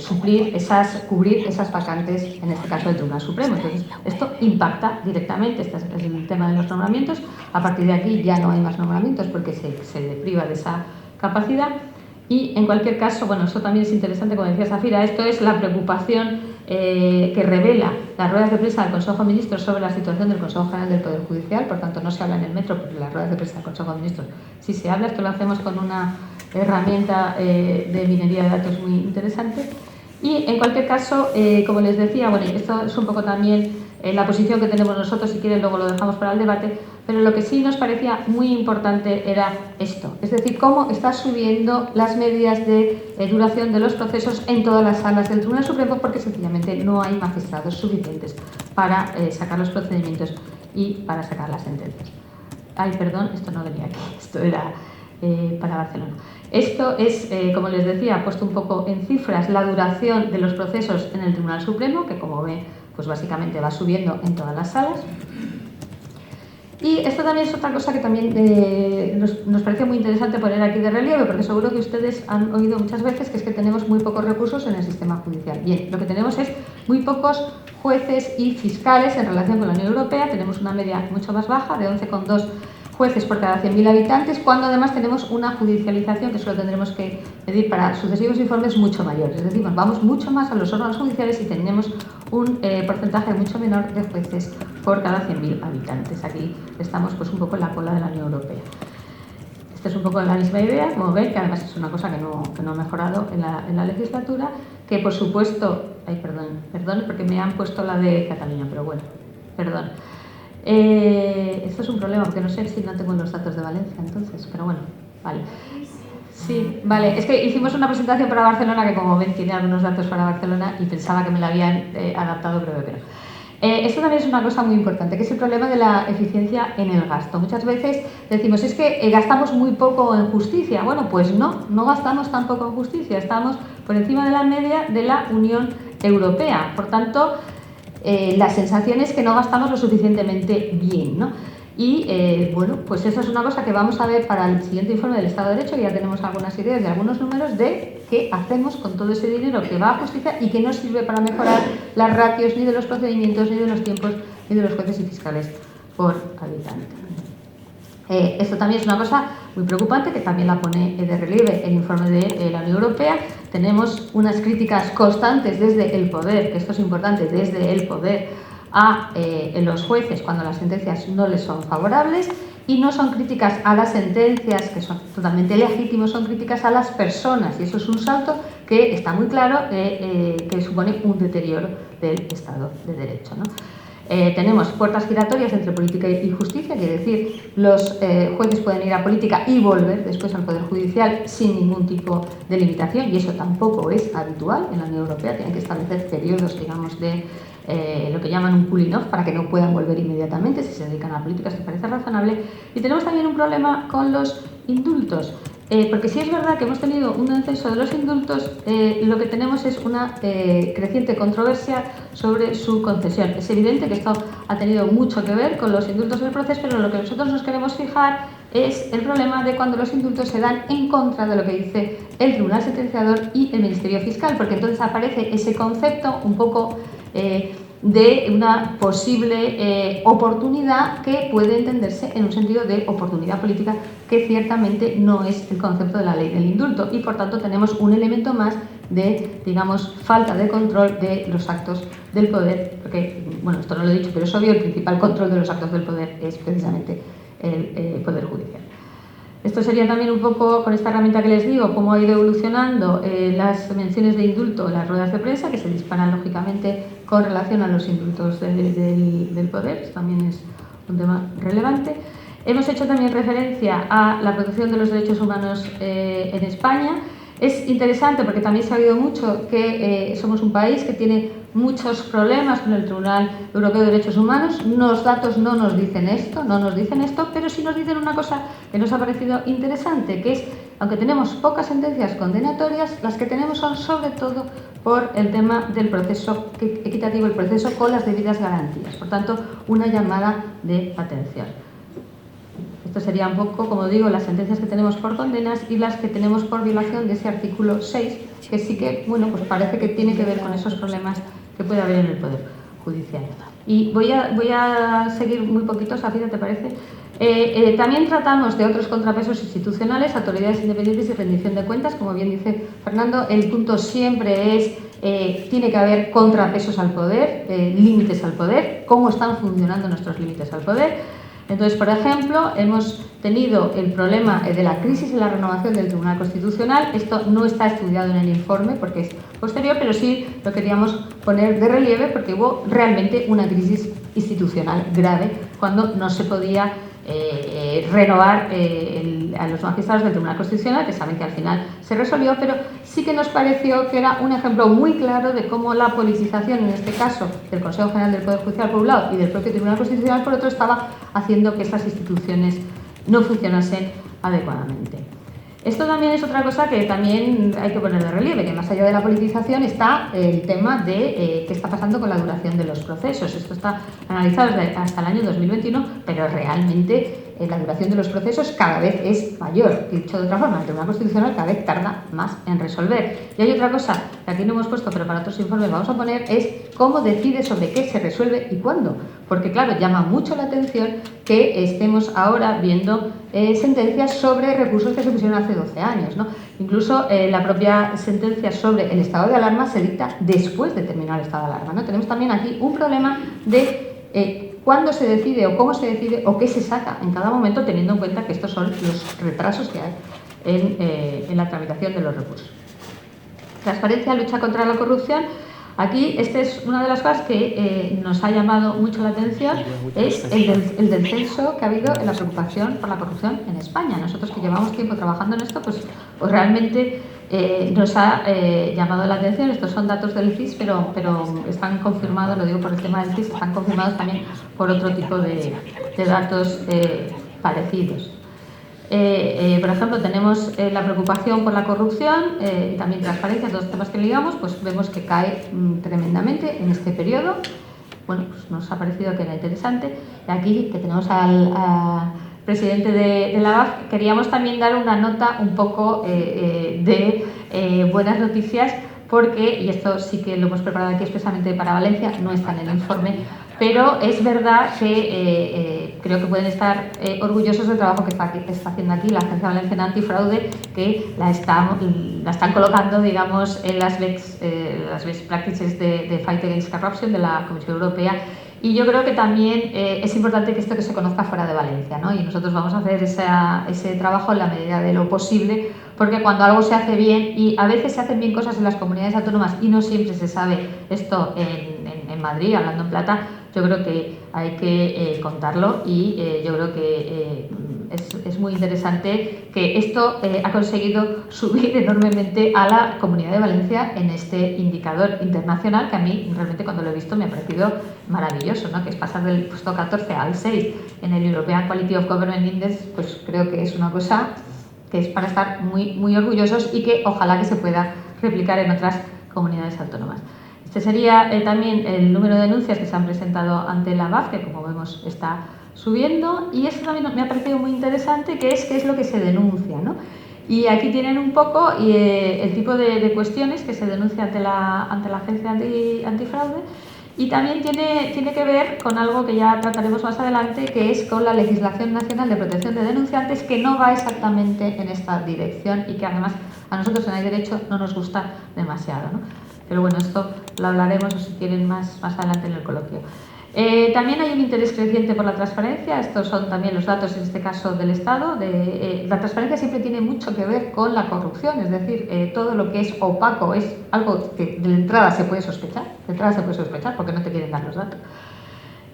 cubrir esas vacantes, en este caso del Tribunal Supremo. Entonces, esto impacta directamente, este es el tema de los nombramientos. A partir de aquí ya no hay más nombramientos porque se le priva de esa capacidad. Y, en cualquier caso, bueno, esto también es interesante, como decía Zafira, esto es la preocupación que revela las ruedas de prensa del Consejo de Ministros sobre la situación del Consejo General del Poder Judicial. Por tanto, no se habla en el metro, porque las ruedas de prensa del Consejo de Ministros sí se habla. Esto lo hacemos con una herramienta de minería de datos muy interesante. Y, en cualquier caso, como les decía, bueno, esto es un poco también la posición que tenemos nosotros, si quieren luego lo dejamos para el debate, pero lo que sí nos parecía muy importante era esto, es decir, cómo está subiendo las medidas de duración de los procesos en todas las salas del Tribunal Supremo, porque sencillamente no hay magistrados suficientes para sacar los procedimientos y para sacar las sentencias. Ay, perdón, esto no venía aquí, esto era para Barcelona. Esto es, como les decía, puesto un poco en cifras la duración de los procesos en el Tribunal Supremo, que, como ve, pues básicamente va subiendo en todas las salas. Y esto también es otra cosa que también nos parece muy interesante poner aquí de relieve, porque seguro que ustedes han oído muchas veces que es que tenemos muy pocos recursos en el sistema judicial. Bien, lo que tenemos es muy pocos jueces y fiscales en relación con la Unión Europea. Tenemos una media mucho más baja, de 11,2 jueces por cada 100.000 habitantes, cuando además tenemos una judicialización que solo tendremos que medir para sucesivos informes mucho mayores. Es decir, nos vamos mucho más a los órganos judiciales y tenemos un porcentaje mucho menor de jueces por cada 100.000 habitantes. Aquí estamos pues un poco en la cola de la Unión Europea. Esta es un poco la misma idea, como ven, que además es una cosa que no ha mejorado en la legislatura, que por supuesto, ay, perdón, porque me han puesto la de Cataluña, pero bueno, perdón. Esto es un problema porque no sé si no tengo los datos de Valencia, entonces, pero bueno, vale. Sí, vale. Es que hicimos una presentación para Barcelona que, como ven, tiene algunos datos para Barcelona y pensaba que me la habían adaptado, pero que no. Esto también es una cosa muy importante, que es el problema de la eficiencia en el gasto. Muchas veces decimos, es que gastamos muy poco en justicia. Bueno, pues no gastamos tan poco en justicia, estamos por encima de la media de la Unión Europea. Por tanto, la sensación es que no gastamos lo suficientemente bien, ¿no? Y bueno, pues eso es una cosa que vamos a ver para el siguiente informe del Estado de Derecho, que ya tenemos algunas ideas y algunos números de qué hacemos con todo ese dinero que va a justicia y que no sirve para mejorar las ratios ni de los procedimientos, ni de los tiempos, ni de los jueces y fiscales por habitante. Esto también es una cosa muy preocupante que también la pone de relieve el informe de la Unión Europea. Tenemos unas críticas constantes desde el poder, que esto es importante, desde el poder a los jueces cuando las sentencias no les son favorables, y no son críticas a las sentencias, que son totalmente legítimos, son críticas a las personas, y eso es un salto que está muy claro que supone un deterioro del Estado de Derecho, ¿no? Tenemos puertas giratorias entre política y justicia, quiere decir, los jueces pueden ir a política y volver después al Poder Judicial sin ningún tipo de limitación, y eso tampoco es habitual en la Unión Europea. Tienen que establecer periodos, digamos, de lo que llaman un cooling off, para que no puedan volver inmediatamente si se dedican a políticas, que parece razonable. Y tenemos también un problema con los indultos, porque sí es verdad que hemos tenido un descenso de los indultos, lo que tenemos es una creciente controversia sobre su concesión. Es evidente que esto ha tenido mucho que ver con los indultos del proceso, pero lo que nosotros nos queremos fijar es el problema de cuando los indultos se dan en contra de lo que dice el Tribunal Sentenciador y el Ministerio Fiscal, porque entonces aparece ese concepto un poco de una posible oportunidad que puede entenderse en un sentido de oportunidad política, que ciertamente no es el concepto de la ley del indulto, y por tanto tenemos un elemento más de, digamos, falta de control de los actos del poder, porque, bueno, esto no lo he dicho, pero es obvio, el principal control de los actos del poder es precisamente el Poder Judicial. Esto sería también un poco, con esta herramienta que les digo, cómo ha ido evolucionando las menciones de indulto en las ruedas de prensa, que se disparan lógicamente con relación a los indultos del poder. Esto también es un tema relevante. Hemos hecho también referencia a la protección de los derechos humanos en España. Es interesante porque también se ha oído mucho que somos un país que tiene muchos problemas con el Tribunal Europeo de Derechos Humanos. Los datos no nos dicen esto, pero sí nos dicen una cosa que nos ha parecido interesante, que es, aunque tenemos pocas sentencias condenatorias, las que tenemos son sobre todo por el tema del proceso equitativo, el proceso con las debidas garantías. Por tanto, una llamada de atención. Esto sería un poco, como digo, las sentencias que tenemos por condenas y las que tenemos por violación de ese artículo 6, que sí que, bueno, pues parece que tiene que ver con esos problemas que puede haber en el Poder Judicial. Y voy a seguir muy poquito, Safira, ¿te parece? También tratamos de otros contrapesos institucionales, autoridades independientes y rendición de cuentas. Como bien dice Fernando, el punto siempre es, tiene que haber contrapesos al poder, límites al poder, cómo están funcionando nuestros límites al poder. Entonces, por ejemplo, hemos tenido el problema de la crisis en la renovación del Tribunal Constitucional. Esto no está estudiado en el informe porque es posterior, pero sí lo queríamos poner de relieve porque hubo realmente una crisis institucional grave cuando no se podía renovar a los magistrados del Tribunal Constitucional, que saben que al final se resolvió, pero sí que nos pareció que era un ejemplo muy claro de cómo la politización, en este caso del Consejo General del Poder Judicial por un lado y del propio Tribunal Constitucional por otro, estaba haciendo que estas instituciones no funcionasen adecuadamente. Esto también es otra cosa que también hay que poner de relieve, que más allá de la politización está el tema de qué está pasando con la duración de los procesos. Esto está analizado hasta el año 2021, pero realmente la duración de los procesos cada vez es mayor. Dicho de otra forma, el Tribunal Constitucional cada vez tarda más en resolver. Y hay otra cosa que aquí no hemos puesto, pero para otros informes vamos a poner, es cómo decide sobre qué se resuelve y cuándo. Porque claro, llama mucho la atención que estemos ahora viendo sentencias sobre recursos que se pusieron hace 12 años, ¿no? Incluso la propia sentencia sobre el estado de alarma se dicta después de terminar el estado de alarma, ¿no? Tenemos también aquí un problema de cuándo se decide o cómo se decide o qué se saca en cada momento, teniendo en cuenta que estos son los retrasos que hay en la tramitación de los recursos. Transparencia, lucha contra la corrupción. Aquí, esta es una de las cosas que nos ha llamado mucho la atención, es el del censo que ha habido en la preocupación por la corrupción en España. Nosotros que llevamos tiempo trabajando en esto, pues realmente nos ha llamado la atención. Estos son datos del CIS, pero están confirmados, lo digo por el tema del CIS, están confirmados también por otro tipo de datos parecidos. Por ejemplo, tenemos la preocupación por la corrupción y también transparencia, dos temas que ligamos, pues vemos que cae tremendamente en este periodo. Bueno, pues nos ha parecido que era interesante. Y aquí, que tenemos al presidente de la BAF, queríamos también dar una nota un poco de buenas noticias, porque, y esto sí que lo hemos preparado aquí expresamente para Valencia, no está en el informe, pero es verdad que creo que pueden estar orgullosos del trabajo que está haciendo aquí la Agencia Valenciana Antifraude, que la están colocando, digamos, en las best practices de Fight Against Corruption de la Comisión Europea. Y yo creo que también es importante que esto que se conozca fuera de Valencia, ¿no? Y nosotros vamos a hacer ese trabajo en la medida de lo posible, porque cuando algo se hace bien, y a veces se hacen bien cosas en las comunidades autónomas y no siempre se sabe esto en Madrid, hablando en plata, yo creo que hay que contarlo, y yo creo que es muy interesante que esto ha conseguido subir enormemente a la Comunidad de Valencia en este indicador internacional, que a mí realmente cuando lo he visto me ha parecido maravilloso, ¿no? Que es pasar del puesto 14 al 6 en el European Quality of Government Index, pues creo que es una cosa que es para estar muy, muy orgullosos, y que ojalá que se pueda replicar en otras comunidades autónomas. Este sería también el número de denuncias que se han presentado ante la BAF, que como vemos está subiendo, y esto también me ha parecido muy interesante, que es qué es lo que se denuncia, ¿no? Y aquí tienen un poco el tipo de cuestiones que se denuncia ante la Agencia Antifraude, y también tiene que ver con algo que ya trataremos más adelante, que es con la legislación nacional de protección de denunciantes, que no va exactamente en esta dirección y que además a nosotros en Hay Derecho no nos gusta demasiado, ¿no? Pero bueno, esto lo hablaremos, o si quieren, más adelante en el coloquio. También hay un interés creciente por la transparencia. Estos son también los datos, en este caso, del Estado. La transparencia siempre tiene mucho que ver con la corrupción, es decir, todo lo que es opaco es algo que de entrada se puede sospechar, porque no te quieren dar los datos.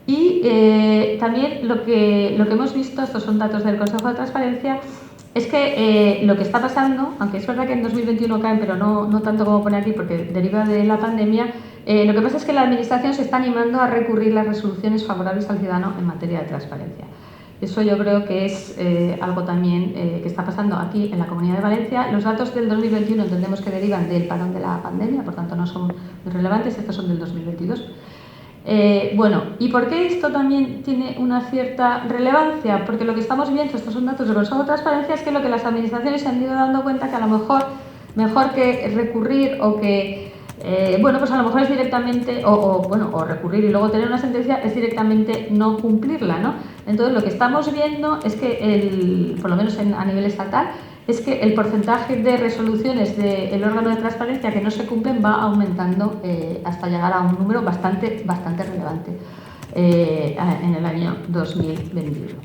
Y también lo que hemos visto, estos son datos del Consejo de Transparencia, es que lo que está pasando, aunque es verdad que en 2021 caen, pero no tanto como pone aquí porque deriva de la pandemia, lo que pasa es que la Administración se está animando a recurrir las resoluciones favorables al ciudadano en materia de transparencia. Eso yo creo que es algo también que está pasando aquí en la Comunidad de Valencia. Los datos del 2021 entendemos que derivan del parón de la pandemia, por tanto no son muy relevantes, estos son del 2022. Bueno, ¿y por qué esto también tiene una cierta relevancia? Porque lo que estamos viendo, estos son datos del Consejo de Transparencia, es que lo que las administraciones se han ido dando cuenta que a lo mejor que recurrir o que bueno, pues a lo mejor es directamente, o recurrir y luego tener una sentencia, es directamente no cumplirla, ¿no? Entonces lo que estamos viendo es que, por lo menos a nivel estatal, es que el porcentaje de resoluciones del órgano de transparencia que no se cumplen va aumentando hasta llegar a un número bastante relevante en el año 2021.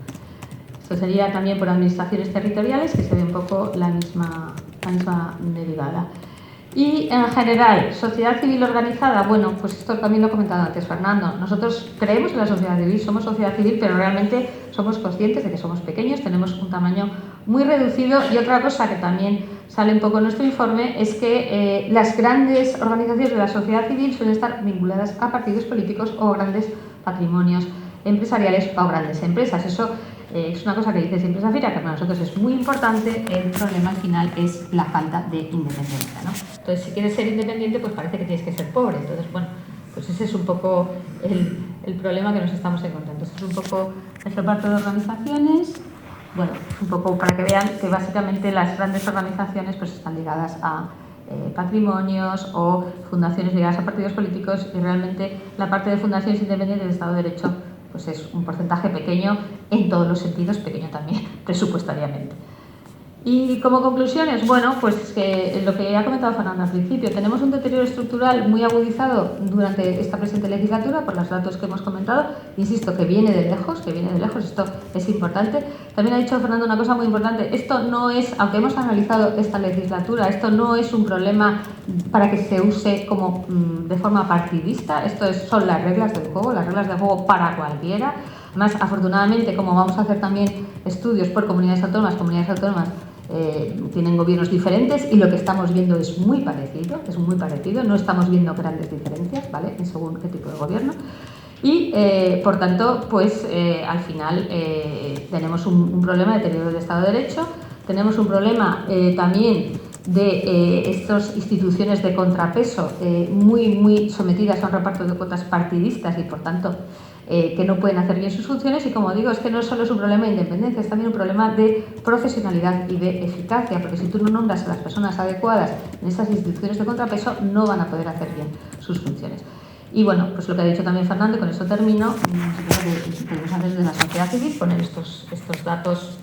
Esto sería también por administraciones territoriales, que se ve un poco la misma derivada. Y en general, sociedad civil organizada, bueno, pues esto también lo he comentado antes Fernando, nosotros creemos en la sociedad civil, somos sociedad civil, pero realmente somos conscientes de que somos pequeños, tenemos un tamaño muy reducido, y otra cosa que también sale un poco en nuestro informe es que las grandes organizaciones de la sociedad civil suelen estar vinculadas a partidos políticos o grandes patrimonios empresariales o grandes empresas. Eso es una cosa que dice siempre Zafira, que para nosotros es muy importante. El problema al final es la falta de independencia, ¿no? Entonces, si quieres ser independiente, pues parece que tienes que ser pobre. Entonces, bueno, pues ese es un poco el problema que nos estamos encontrando. Esto es un poco el reparto de organizaciones. Bueno, un poco para que vean que básicamente las grandes organizaciones pues están ligadas a patrimonios o fundaciones ligadas a partidos políticos, y realmente la parte de fundaciones independientes de Estado de Derecho pues es un porcentaje pequeño en todos los sentidos, pequeño también presupuestariamente. Y como conclusiones, bueno, pues que lo que ha comentado Fernando al principio, tenemos un deterioro estructural muy agudizado durante esta presente legislatura por los datos que hemos comentado, insisto, que viene de lejos, esto es importante. También ha dicho Fernando una cosa muy importante, esto no es, aunque hemos analizado esta legislatura, esto no es un problema para que se use como de forma partidista, son las reglas del juego para cualquiera. Además, afortunadamente, como vamos a hacer también estudios por comunidades autónomas tienen gobiernos diferentes y lo que estamos viendo es muy parecido, no estamos viendo grandes diferencias, ¿vale?, en según qué tipo de gobierno. Y, por tanto, pues al final tenemos un problema de deterioro del Estado de Derecho, tenemos un problema también de estas instituciones de contrapeso muy sometidas a un reparto de cuotas partidistas y, por tanto, que no pueden hacer bien sus funciones. Y, como digo, es que no solo es un problema de independencia, es también un problema de profesionalidad y de eficacia, porque si tú no nombras a las personas adecuadas en estas instituciones de contrapeso, no van a poder hacer bien sus funciones. Y bueno, pues lo que ha dicho también Fernando, y con eso termino, podemos hacer desde la sociedad civil, poner estos datos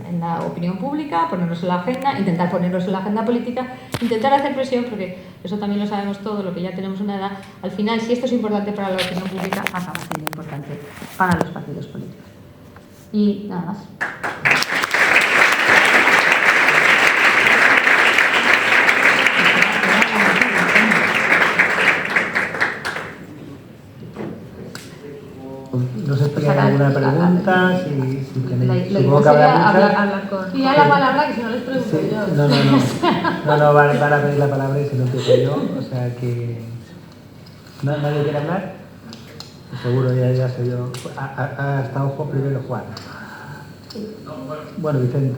en la opinión pública, ponernos en la agenda, intentar ponernos en la agenda política, intentar hacer presión, porque eso también lo sabemos todo, lo que ya tenemos una edad, al final, si esto es importante para la opinión pública, acaba siendo importante para los partidos políticos. Y nada más. No sé si hay alguna pregunta, si tenéis. Supongo que habrá muchas. Y a la palabra, que si no les pregunto Sí, yo. no, van a pedir la palabra y si no empiezo yo, o sea que... ¿Nadie quiere hablar? Seguro, ya sé yo. Hasta ojo primero Juan. Bueno, Vicente.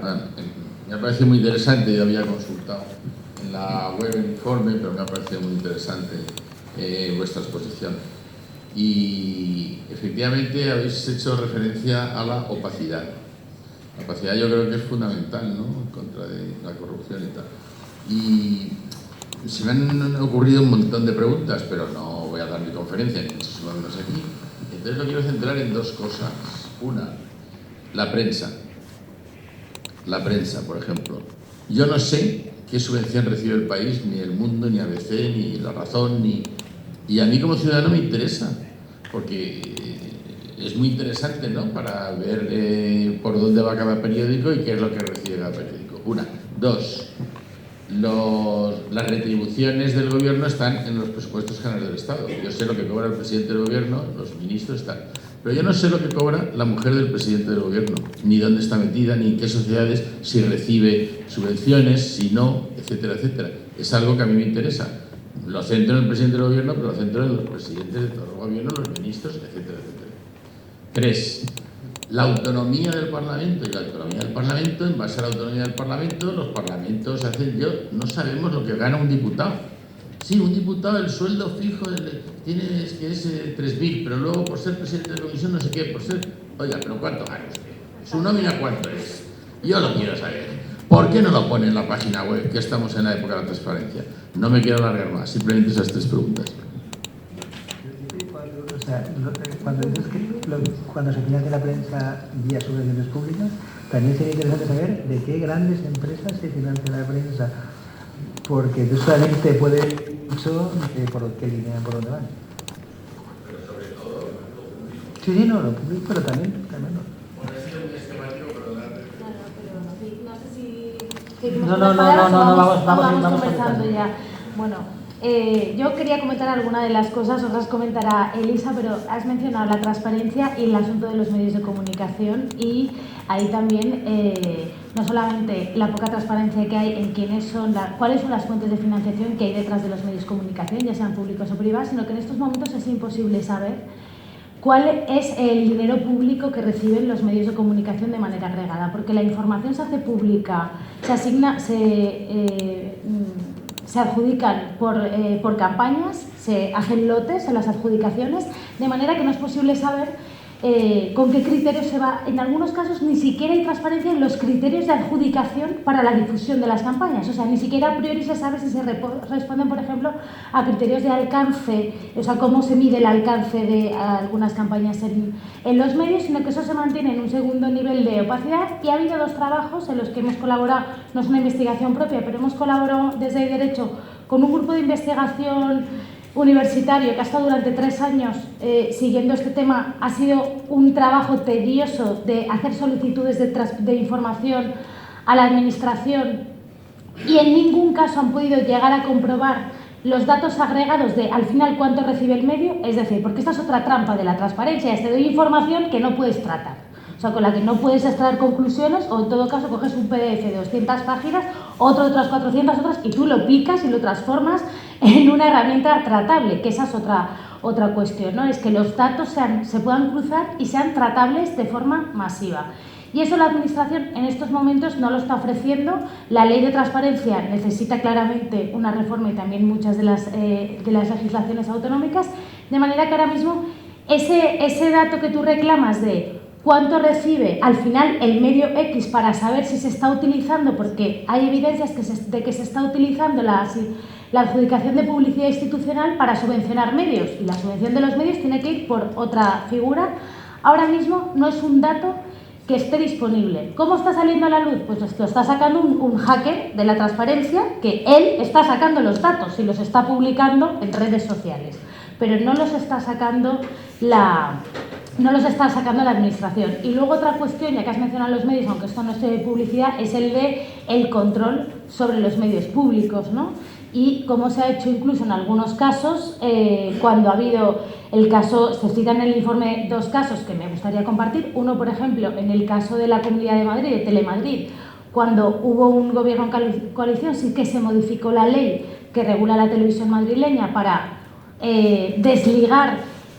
Bueno, me parece muy interesante, yo había consultado en la web el informe, pero me ha parecido muy interesante vuestra exposición. Y efectivamente habéis hecho referencia a la opacidad. La opacidad yo creo que es fundamental, ¿no?, en contra de la corrupción y tal. Y se me han ocurrido un montón de preguntas, pero no voy a dar mi conferencia, ni muchísimo menos aquí. Entonces lo quiero centrar en dos cosas. Una, la prensa. La prensa, por ejemplo. Yo no sé qué subvención recibe el país, ni El Mundo, ni ABC, ni La Razón, ni... Y a mí como ciudadano me interesa, porque es muy interesante, ¿no?, para ver por dónde va cada periódico y qué es lo que recibe cada periódico. Una. Dos, las retribuciones del gobierno están en los presupuestos generales del Estado. Yo sé lo que cobra el presidente del gobierno, los ministros están. Pero yo no sé lo que cobra la mujer del presidente del gobierno, ni dónde está metida, ni en qué sociedades, si recibe subvenciones, si no, etcétera, etcétera. Es algo que a mí me interesa. Lo centro en el presidente del gobierno, pero lo centro en los presidentes de todo el gobierno, los ministros, etcétera, etcétera. 3. La autonomía del Parlamento. Y la autonomía del Parlamento, en base a la autonomía del Parlamento, los parlamentos hacen... no sabemos lo que gana un diputado. Sí, un diputado, el sueldo fijo tiene que es 3.000, pero luego por ser presidente de la comisión no sé qué, por ser... Oiga, pero ¿cuánto gana usted? ¿Su nómina cuánto es? Yo lo quiero saber. ¿Por qué no lo pone en la página web, que estamos en la época de la transparencia? No me quiero alargar más, simplemente esas 3 preguntas. O sea, cuando dices que cuando se financia la prensa vía subvenciones públicas, también sería interesante saber de qué grandes empresas se financia la prensa, porque tú solamente puedes ver mucho por qué línea, por dónde van. Pero sobre todo... Sí, no, lo público, pero también no. Vamos conversando ya. Bueno, yo quería comentar alguna de las cosas, otras comentará Elisa, pero has mencionado la transparencia y el asunto de los medios de comunicación, y ahí también no solamente la poca transparencia que hay en cuáles son las fuentes de financiación que hay detrás de los medios de comunicación, ya sean públicos o privados, sino que en estos momentos es imposible saber cuál es el dinero público que reciben los medios de comunicación de manera agregada, porque la información se hace pública, se asigna, se adjudican por campañas, se hacen lotes en las adjudicaciones, de manera que no es posible saber con qué criterios se va. En algunos casos ni siquiera hay transparencia en los criterios de adjudicación para la difusión de las campañas. O sea, ni siquiera a priori se sabe si se responden, por ejemplo, a criterios de alcance, o sea, cómo se mide el alcance de algunas campañas en los medios, sino que eso se mantiene en un segundo nivel de opacidad. Y ha habido 2 trabajos en los que hemos colaborado, no es una investigación propia, pero hemos colaborado desde el Derecho con un grupo de investigación universitario que ha estado durante 3 años siguiendo este tema. Ha sido un trabajo tedioso de hacer solicitudes de información a la administración y en ningún caso han podido llegar a comprobar los datos agregados de al final cuánto recibe el medio, es decir, porque esta es otra trampa de la transparencia, te doy información que no puedes tratar. O sea, con la que no puedes extraer conclusiones, o en todo caso coges un PDF de 200 páginas, otras 400 otras, y tú lo picas y lo transformas en una herramienta tratable, que esa es otra cuestión, ¿no? Es que los datos se puedan cruzar y sean tratables de forma masiva. Y eso la Administración en estos momentos no lo está ofreciendo. La Ley de Transparencia necesita claramente una reforma y también muchas de las legislaciones autonómicas, de manera que ahora mismo ese dato que tú reclamas de cuánto recibe al final el medio X para saber si se está utilizando, porque hay evidencias de que se está utilizando la adjudicación de publicidad institucional para subvencionar medios, y la subvención de los medios tiene que ir por otra figura. Ahora mismo no es un dato que esté disponible. ¿Cómo está saliendo a la luz? Pues lo está sacando un hacker de la transparencia, que él está sacando los datos y los está publicando en redes sociales, pero no los está sacando la Administración. Y luego otra cuestión, ya que has mencionado los medios, aunque esto no es de publicidad, es el control sobre los medios públicos, ¿no? Y cómo se ha hecho incluso en algunos casos, cuando ha habido el caso, se citan en el informe 2 casos que me gustaría compartir. Uno, por ejemplo, en el caso de la Comunidad de Madrid, de Telemadrid, cuando hubo un gobierno en coalición, sí que se modificó la ley que regula la televisión madrileña para desligar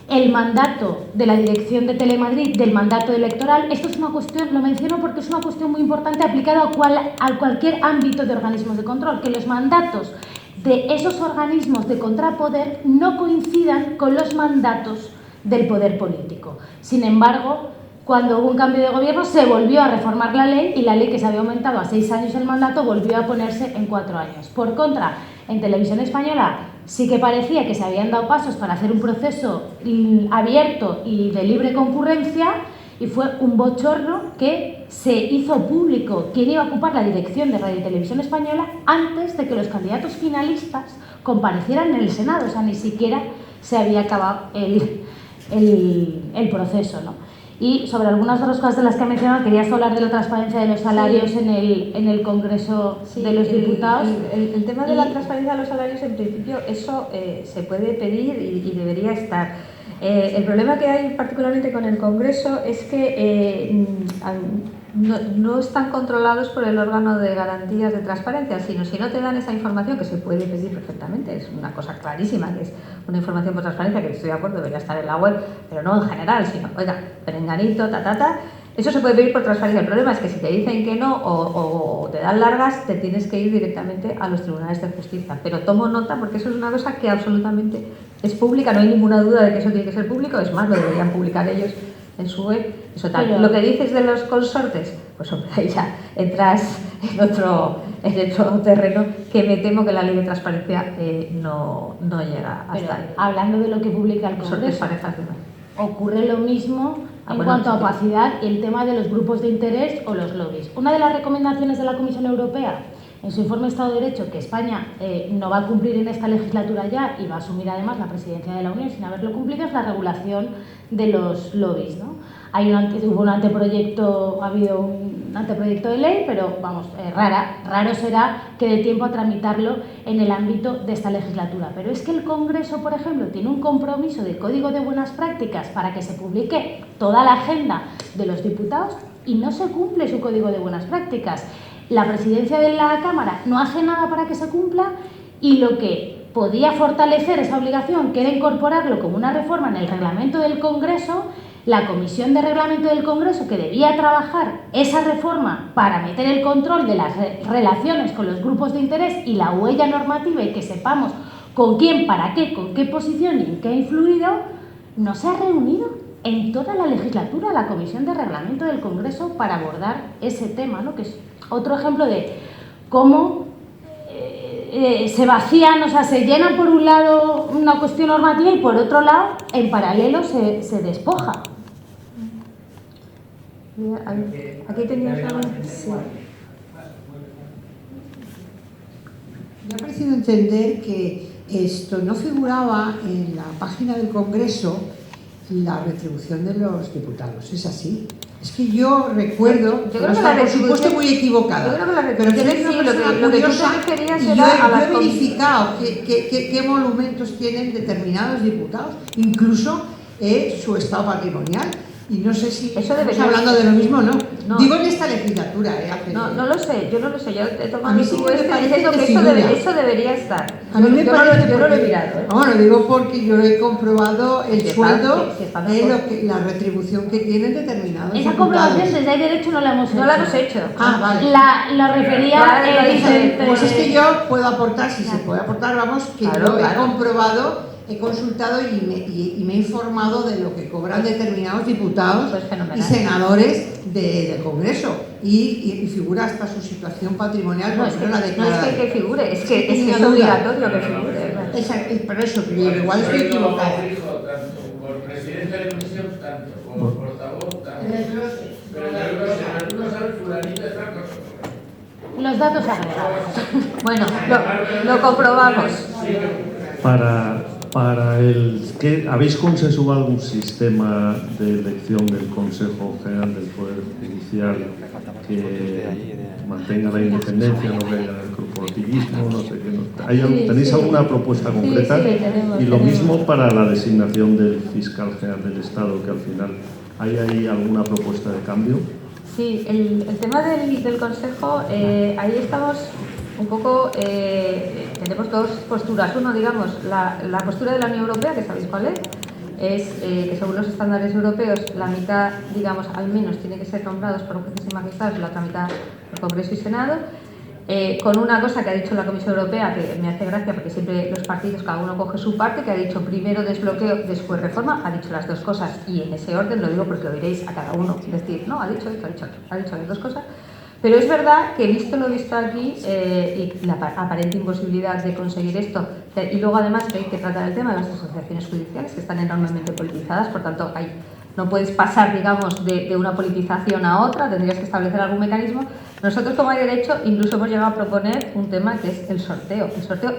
el mandato de la dirección de Telemadrid del mandato electoral. Esto es una cuestión, lo menciono porque es una cuestión muy importante aplicada a cualquier ámbito de organismos de control, que los mandatos de esos organismos de contrapoder no coincidan con los mandatos del poder político. Sin embargo, cuando hubo un cambio de gobierno se volvió a reformar la ley, y la ley, que se había aumentado a 6 años el mandato, volvió a ponerse en 4 años. Por contra, en Televisión Española sí que parecía que se habían dado pasos para hacer un proceso abierto y de libre concurrencia, y fue un bochorno que se hizo público quién iba a ocupar la dirección de Radio y Televisión Española antes de que los candidatos finalistas comparecieran en el Senado. O sea, ni siquiera se había acabado el proceso, ¿no? Y sobre algunas de las cosas de las que he mencionado, querías hablar de la transparencia de los salarios, sí, en el Congreso, sí, de los Diputados. El tema de la transparencia de los salarios, en principio, eso se puede pedir y debería estar. El problema que hay particularmente con el Congreso es que no están controlados por el órgano de garantías de transparencia, sino si no te dan esa información, que se puede pedir perfectamente, es una cosa clarísima, que es una información por transparencia, que estoy de acuerdo, debería estar en la web, pero no en general, sino, oiga, perenganito, eso se puede pedir por transparencia. El problema es que si te dicen que no o te dan largas, te tienes que ir directamente a los tribunales de justicia. Pero tomo nota porque eso es una cosa que absolutamente es pública, no hay ninguna duda de que eso tiene que ser público, es más, lo deberían publicar ellos en su web. Eso tal. Pero lo que dices de los consortes, pues hombre, ahí ya entras en otro terreno que me temo que la ley de transparencia no llega hasta ahí. Hablando de lo que publica el Congreso, ocurre lo mismo en cuanto a opacidad y el tema de los grupos de interés o los lobbies. Una de las recomendaciones de la Comisión Europea en su informe de Estado de Derecho, que España no va a cumplir en esta legislatura ya y va a asumir además la presidencia de la Unión sin haberlo cumplido, es la regulación de los lobbies, ¿no? Ha habido un anteproyecto de ley, pero vamos, raro será que dé tiempo a tramitarlo en el ámbito de esta legislatura. Pero es que el Congreso, por ejemplo, tiene un compromiso de código de buenas prácticas para que se publique toda la agenda de los diputados y no se cumple su código de buenas prácticas. La presidencia de la Cámara no hace nada para que se cumpla, y lo que podía fortalecer esa obligación, que era incorporarlo como una reforma en el reglamento del Congreso, la Comisión de Reglamento del Congreso, que debía trabajar esa reforma para meter el control de las relaciones con los grupos de interés y la huella normativa, y que sepamos con quién, para qué, con qué posición y en qué ha influido, no se ha reunido en toda la legislatura la Comisión de Reglamento del Congreso para abordar ese tema, ¿no? Que es otro ejemplo de cómo se vacían, o sea, se llenan por un lado una cuestión normativa y por otro lado, en paralelo, se despoja. Aquí tenías algo. Sí. Me ha parecido entender que esto no figuraba en la página del Congreso la retribución de los diputados. ¿Es así? Es que yo recuerdo, yo creo que la por supuesto muy equivocada, yo creo que la pero que retribución soy una sí, persona lo que tú curiosa te referías y era yo a las he verificado qué monumentos tienen determinados diputados, incluso su estado patrimonial. Y no sé si estamos hablando de lo mismo o no. Digo en esta legislatura. No lo sé, yo no lo sé. Yo he tomado a mí sí me parece diciendo que eso debería estar. A mí me parece yo no lo he mirado. Bueno, digo porque yo he comprobado el sueldo de la retribución que tienen determinados esa diputados. comprobación desde el derecho no la hemos hecho. No la hemos hecho. Ah, vale. Lo refería Vicente. Pues es que yo puedo aportar, si se puede aportar, vamos, que yo he comprobado, he consultado y me he informado de lo que cobran determinados diputados y senadores del Congreso y figura hasta su situación patrimonial. No es que figure, es que es obligatorio que figure. Pero eso, igual estoy equivocado. Por presidente de comisión, tanto, como portavoz, tanto. Pero tú no sabes, fulanita está con... Los datos agregados. Bueno, lo comprobamos. Para ¿habéis consensuado algún sistema de elección del Consejo General del Poder Judicial que mantenga la independencia, no haya el corporativismo, no sé qué? ¿Tenéis alguna propuesta concreta? Sí, tenemos, y lo mismo para la designación del fiscal general del Estado, que al final ¿hay ahí alguna propuesta de cambio? Sí, el tema del Consejo, ahí estamos un poco, tenemos dos posturas. Uno, digamos, la postura de la Unión Europea, que sabéis cuál es que según los estándares europeos, la mitad, digamos, al menos tiene que ser nombrados por jueces y magistrados, la otra mitad por Congreso y Senado, con una cosa que ha dicho la Comisión Europea, que me hace gracia porque siempre los partidos, cada uno coge su parte, que ha dicho primero desbloqueo, después reforma, ha dicho las dos cosas, y en ese orden lo digo porque oiréis a cada uno decir, no, ha dicho esto, ha dicho las dos cosas. Pero es verdad que visto lo visto aquí y la aparente imposibilidad de conseguir esto, y luego además que hay que tratar el tema de las asociaciones judiciales que están enormemente politizadas, por tanto no puedes pasar, digamos, de una politización a otra, tendrías que establecer algún mecanismo. Nosotros como hay derecho incluso hemos llegado a proponer un tema que es el sorteo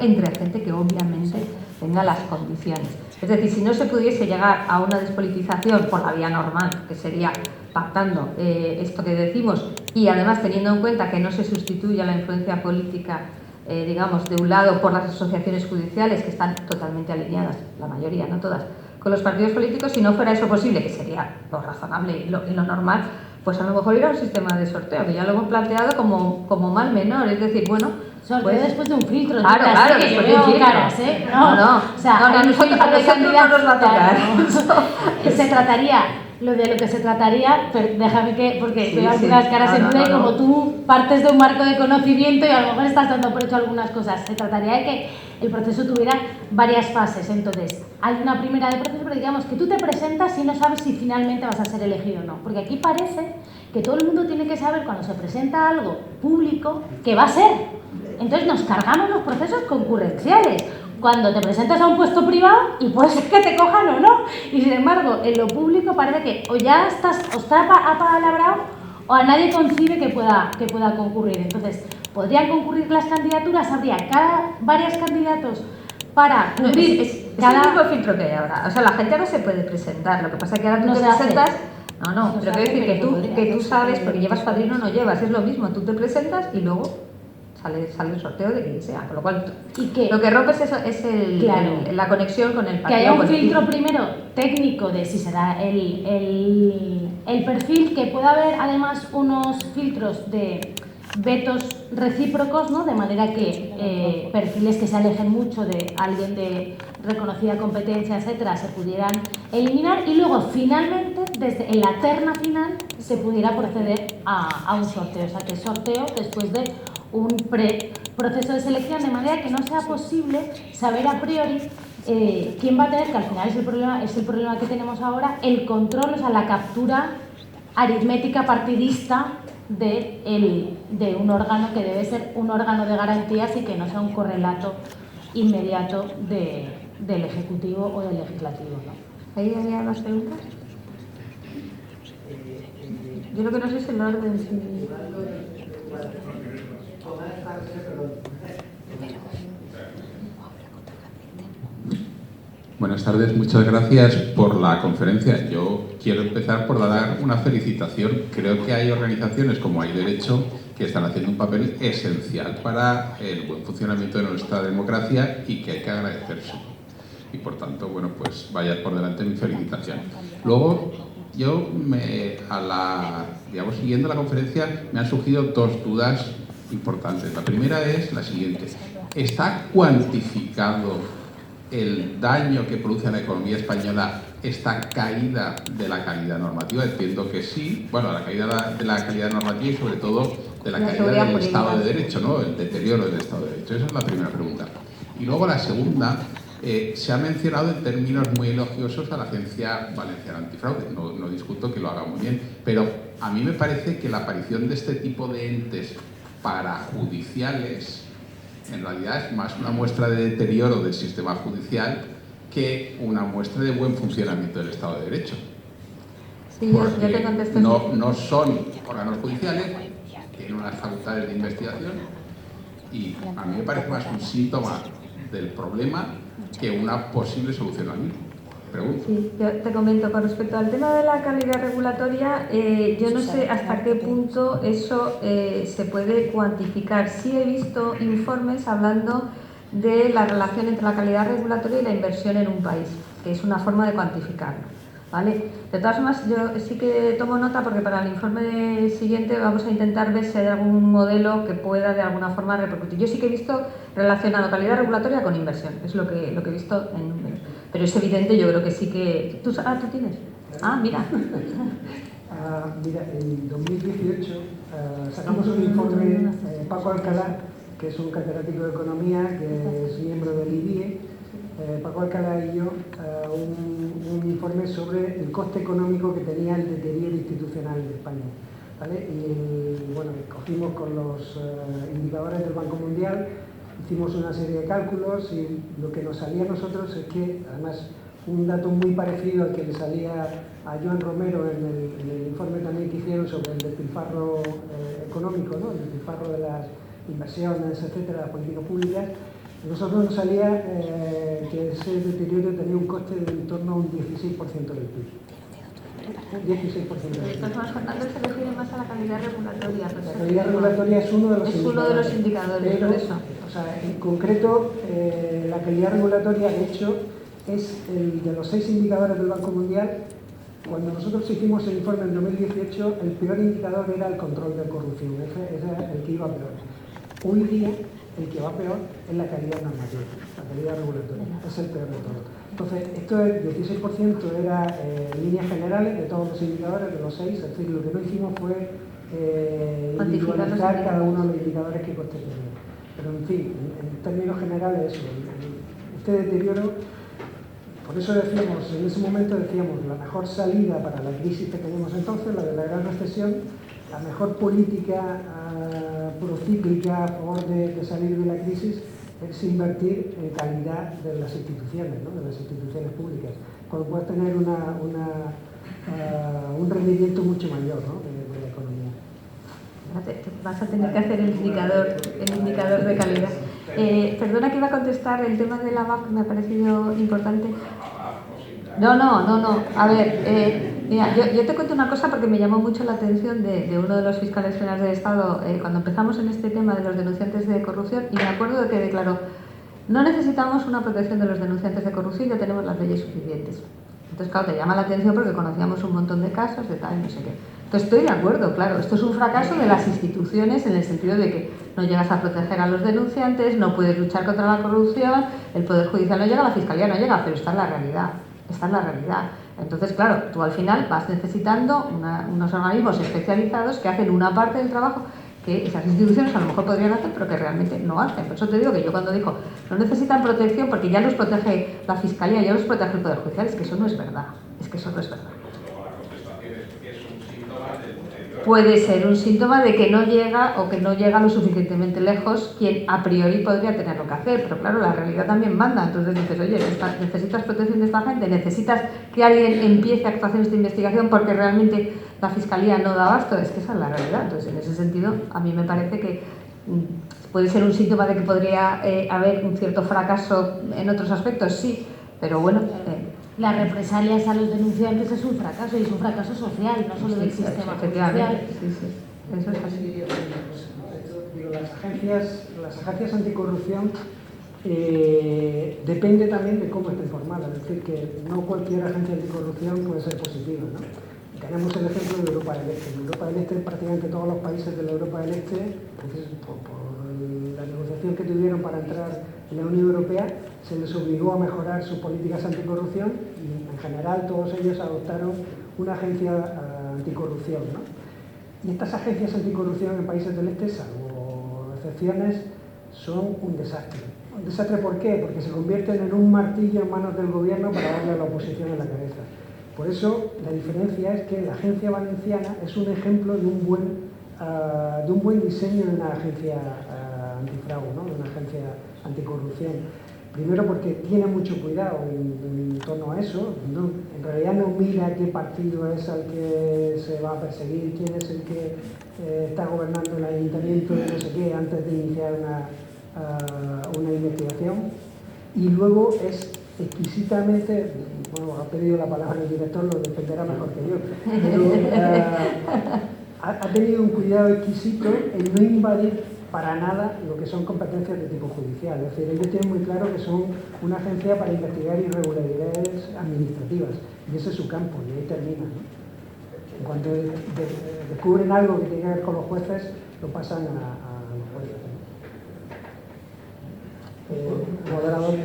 entre gente que obviamente tenga las condiciones. Es decir, si no se pudiese llegar a una despolitización por la vía normal, que sería pactando esto que decimos, y además teniendo en cuenta que no se sustituye la influencia política, digamos, de un lado por las asociaciones judiciales, que están totalmente alineadas, la mayoría, no todas, con los partidos políticos, si no fuera eso posible, que sería lo razonable y lo normal, pues a lo mejor ir a un sistema de sorteo, que ya lo hemos planteado como mal menor, es decir, bueno, sorteo después de un filtro. Claro, que yo veo caras, ¿eh? No, o sea, a nosotros no nos va a tocar. Se trataría, de lo que se trataría, pero déjame que, porque veo algunas caras en duda y como tú partes de un marco de conocimiento y a lo mejor estás dando por hecho algunas cosas, se trataría de que el proceso tuviera varias fases. Entonces, hay una primera de proceso, pero digamos que tú te presentas y no sabes si finalmente vas a ser elegido o no, porque aquí parece que todo el mundo tiene que saber cuando se presenta algo público que va a ser. Entonces nos cargamos los procesos concurrenciales. Cuando te presentas a un puesto privado y puede ser que te cojan o no, y sin embargo en lo público parece que o ya está apalabrado o a nadie concibe que pueda concurrir. Entonces podrían concurrir las candidaturas, habría varios candidatos para cubrir es el mismo filtro que hay ahora. O sea, la gente ahora se puede presentar, lo que pasa es que ahora tú te presentas. No, pero quiero decir que tú sabes, porque llevas padrino o no llevas, es lo mismo, tú te presentas y luego sale el sorteo de quien sea, con lo cual lo que rompes es la conexión con el partido. Que haya un filtro primero técnico de si será el perfil, que pueda haber además unos filtros de vetos recíprocos, ¿no? De manera que perfiles que se alejen mucho de alguien de reconocida competencia, etcétera, se pudieran eliminar y luego finalmente, en la terna final, se pudiera proceder a un sorteo. O sea, que sorteo después de un proceso de selección, de manera que no sea posible saber a priori ¿quién va a tener, que al final es el problema que tenemos ahora, el control, o sea, la captura aritmética partidista de un órgano que debe ser un órgano de garantías y que no sea un correlato inmediato del Ejecutivo o del Legislativo, ¿no? ¿Ahí había más preguntas? Yo lo que no sé es el orden. Buenas tardes, muchas gracias por la conferencia. Yo quiero empezar por dar una felicitación. Creo que hay organizaciones como Hay Derecho que están haciendo un papel esencial para el buen funcionamiento de nuestra democracia y que hay que agradecerse. Y por tanto, bueno, pues vaya por delante mi felicitación. Luego, digamos, siguiendo la conferencia, me han surgido dos dudas importantes. La primera es la siguiente. ¿Está cuantificado el daño que produce a la economía española esta caída de la calidad normativa? Entiendo que sí. Bueno, la caída de la calidad normativa y sobre todo de la caída del Estado de Derecho, ¿no? El deterioro del Estado de Derecho. Esa es la primera pregunta. Y luego la segunda, se ha mencionado en términos muy elogiosos a la Agencia Valenciana Antifraude. No discuto que lo haga muy bien, pero a mí me parece que la aparición de este tipo de entes parajudiciales en realidad es más una muestra de deterioro del sistema judicial que una muestra de buen funcionamiento del Estado de Derecho. Sí, yo te contesto. No son órganos judiciales, tienen unas facultades de investigación y a mí me parece más un síntoma del problema que una posible solución al mismo. Pregunto. Sí, yo te comento, con respecto al tema de la calidad regulatoria, yo no sé hasta qué punto eso se puede cuantificar. Sí he visto informes hablando de la relación entre la calidad regulatoria y la inversión en un país, que es una forma de cuantificarlo, ¿vale? De todas formas, yo sí que tomo nota porque para el informe siguiente vamos a intentar ver si hay algún modelo que pueda de alguna forma repercutir. Yo sí que he visto relacionado calidad regulatoria con inversión, es lo que he visto en números. Pero es evidente, yo creo que sí que... ¿Tú tienes? Ah, mira. Mira, en 2018 sacamos un informe, Paco Alcalá, que es un catedrático de Economía, que es miembro del IBIE, Paco Alcalá y yo, un informe sobre el coste económico que tenía el deterioro institucional de España, ¿vale? Y bueno, cogimos con los indicadores del Banco Mundial, hicimos una serie de cálculos y lo que nos salía a nosotros es que, además, un dato muy parecido al que le salía a Joan Romero en el informe también que hicieron sobre el despilfarro económico, ¿no? El despilfarro de las inversiones, etcétera, las políticas públicas. A nosotros nos salía que ese deterioro tenía un coste de en torno a un 16% del PIB. 16% del PIB. Entonces, Fernando se refiere más a la calidad regulatoria. La calidad regulatoria es uno de los indicadores. Es uno de los indicadores, pero, por eso. O sea, en concreto, la calidad regulatoria, de hecho, es el de los 6 indicadores del Banco Mundial. Cuando nosotros hicimos el informe en 2018, el peor indicador era el control de corrupción. Ese era el que iba peor. Hoy día, el que va peor es la calidad normativa, la calidad regulatoria. Es el peor de todo. Entonces, esto del 16% era líneas generales de todos los indicadores, de los 6. Es decir, lo que no hicimos fue individualizar cada uno de los indicadores que coste tenía. Pero, en fin, en términos generales, eso, este deterioro. Por eso decíamos, en ese momento decíamos, la mejor salida para la crisis que teníamos entonces, la de la gran recesión, la mejor política procíclica a favor de salir de la crisis es invertir en calidad de las instituciones, ¿no? De las instituciones públicas, cuando puedes tener un rendimiento mucho mayor, ¿no? de la economía. Vas a tener que hacer el indicador de calidad. Perdona que iba a contestar el tema de la VAP, me ha parecido importante. No. A ver, mira, yo te cuento una cosa porque me llamó mucho la atención de uno de los fiscales generales del Estado cuando empezamos en este tema de los denunciantes de corrupción, y me acuerdo de que declaró: no necesitamos una protección de los denunciantes de corrupción, ya tenemos las leyes suficientes. Entonces, claro, te llama la atención porque conocíamos un montón de casos de tal y no sé qué. Entonces, estoy de acuerdo, claro, esto es un fracaso de las instituciones en el sentido de que no llegas a proteger a los denunciantes, no puedes luchar contra la corrupción, el Poder Judicial no llega, la Fiscalía no llega, pero está en la realidad. Está en la realidad. Entonces, claro, tú al final vas necesitando unos organismos especializados que hacen una parte del trabajo que esas instituciones a lo mejor podrían hacer, pero que realmente no hacen. Por eso te digo que yo cuando digo no necesitan protección porque ya los protege la Fiscalía, ya los protege el Poder Judicial, es que eso no es verdad. Es que eso no es verdad. Puede ser un síntoma de que no llega o que no llega lo suficientemente lejos quien a priori podría tener lo que hacer, pero claro, la realidad también manda. Entonces dices, oye, necesitas protección de esta gente, necesitas que alguien empiece actuaciones de investigación porque realmente la Fiscalía no da abasto. Es que esa es la realidad. Entonces, en ese sentido, a mí me parece que puede ser un síntoma de que podría haber un cierto fracaso en otros aspectos, sí, pero bueno... Las represalias a los denunciantes es un fracaso, y es un fracaso social, no solo del sistema judicial. Sí, sí. Eso es así. Digo, las agencias anticorrupción depende también de cómo esté formada, es decir, que no cualquier agencia anticorrupción puede ser positiva, ¿no? Tenemos el ejemplo de Europa del Este. En Europa del Este, prácticamente todos los países de la Europa del Este, por la negociación que tuvieron para entrar en la Unión Europea, se les obligó a mejorar sus políticas anticorrupción y en general todos ellos adoptaron una agencia anticorrupción, ¿no? Y estas agencias anticorrupción en países del Este, salvo excepciones, son un desastre. ¿Un desastre por qué? Porque se convierten en un martillo en manos del gobierno para darle a la oposición en la cabeza. Por eso la diferencia es que la agencia valenciana es un ejemplo de un buen diseño de una agencia antifraude, ¿no? De una agencia anticorrupción. Primero porque tiene mucho cuidado en torno a eso, ¿no? En realidad no mira qué partido es al que se va a perseguir, quién es el que está gobernando el ayuntamiento y no sé qué, antes de iniciar una investigación. Y luego es exquisitamente, bueno, ha pedido la palabra el director, lo defenderá mejor que yo, pero ha tenido un cuidado exquisito en no invadir para nada lo que son competencias de tipo judicial. Es decir, ellos tienen muy claro que son una agencia para investigar irregularidades administrativas y ese es su campo y ahí termina, ¿no? En cuanto descubren algo que tiene que ver con los jueces, lo pasan a los jueces, ¿no? Moderador.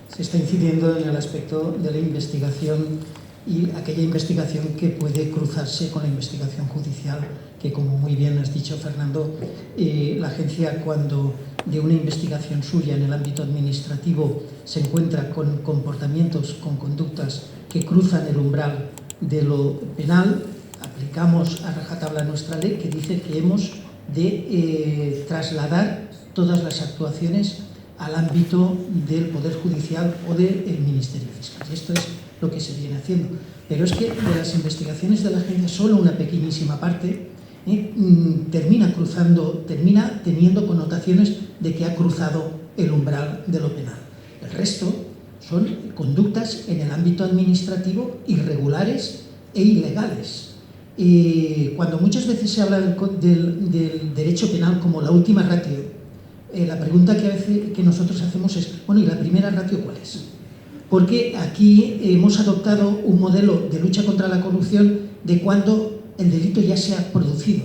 Se está incidiendo en el aspecto de la investigación y aquella investigación que puede cruzarse con la investigación judicial, que como muy bien has dicho, Fernando, la agencia cuando de una investigación suya en el ámbito administrativo se encuentra con comportamientos, con conductas que cruzan el umbral de lo penal, aplicamos a rajatabla nuestra ley que dice que hemos de trasladar todas las actuaciones al ámbito del Poder Judicial o del Ministerio Fiscal. Y esto es lo que se viene haciendo. Pero es que de las investigaciones de la agencia solo una pequeñísima parte termina teniendo connotaciones de que ha cruzado el umbral de lo penal. El resto son conductas en el ámbito administrativo irregulares e ilegales. Cuando muchas veces se habla del derecho penal como la última ratio, la pregunta que nosotros hacemos es, bueno, ¿y la primera ratio cuál es? Porque aquí hemos adoptado un modelo de lucha contra la corrupción de cuando el delito ya se ha producido,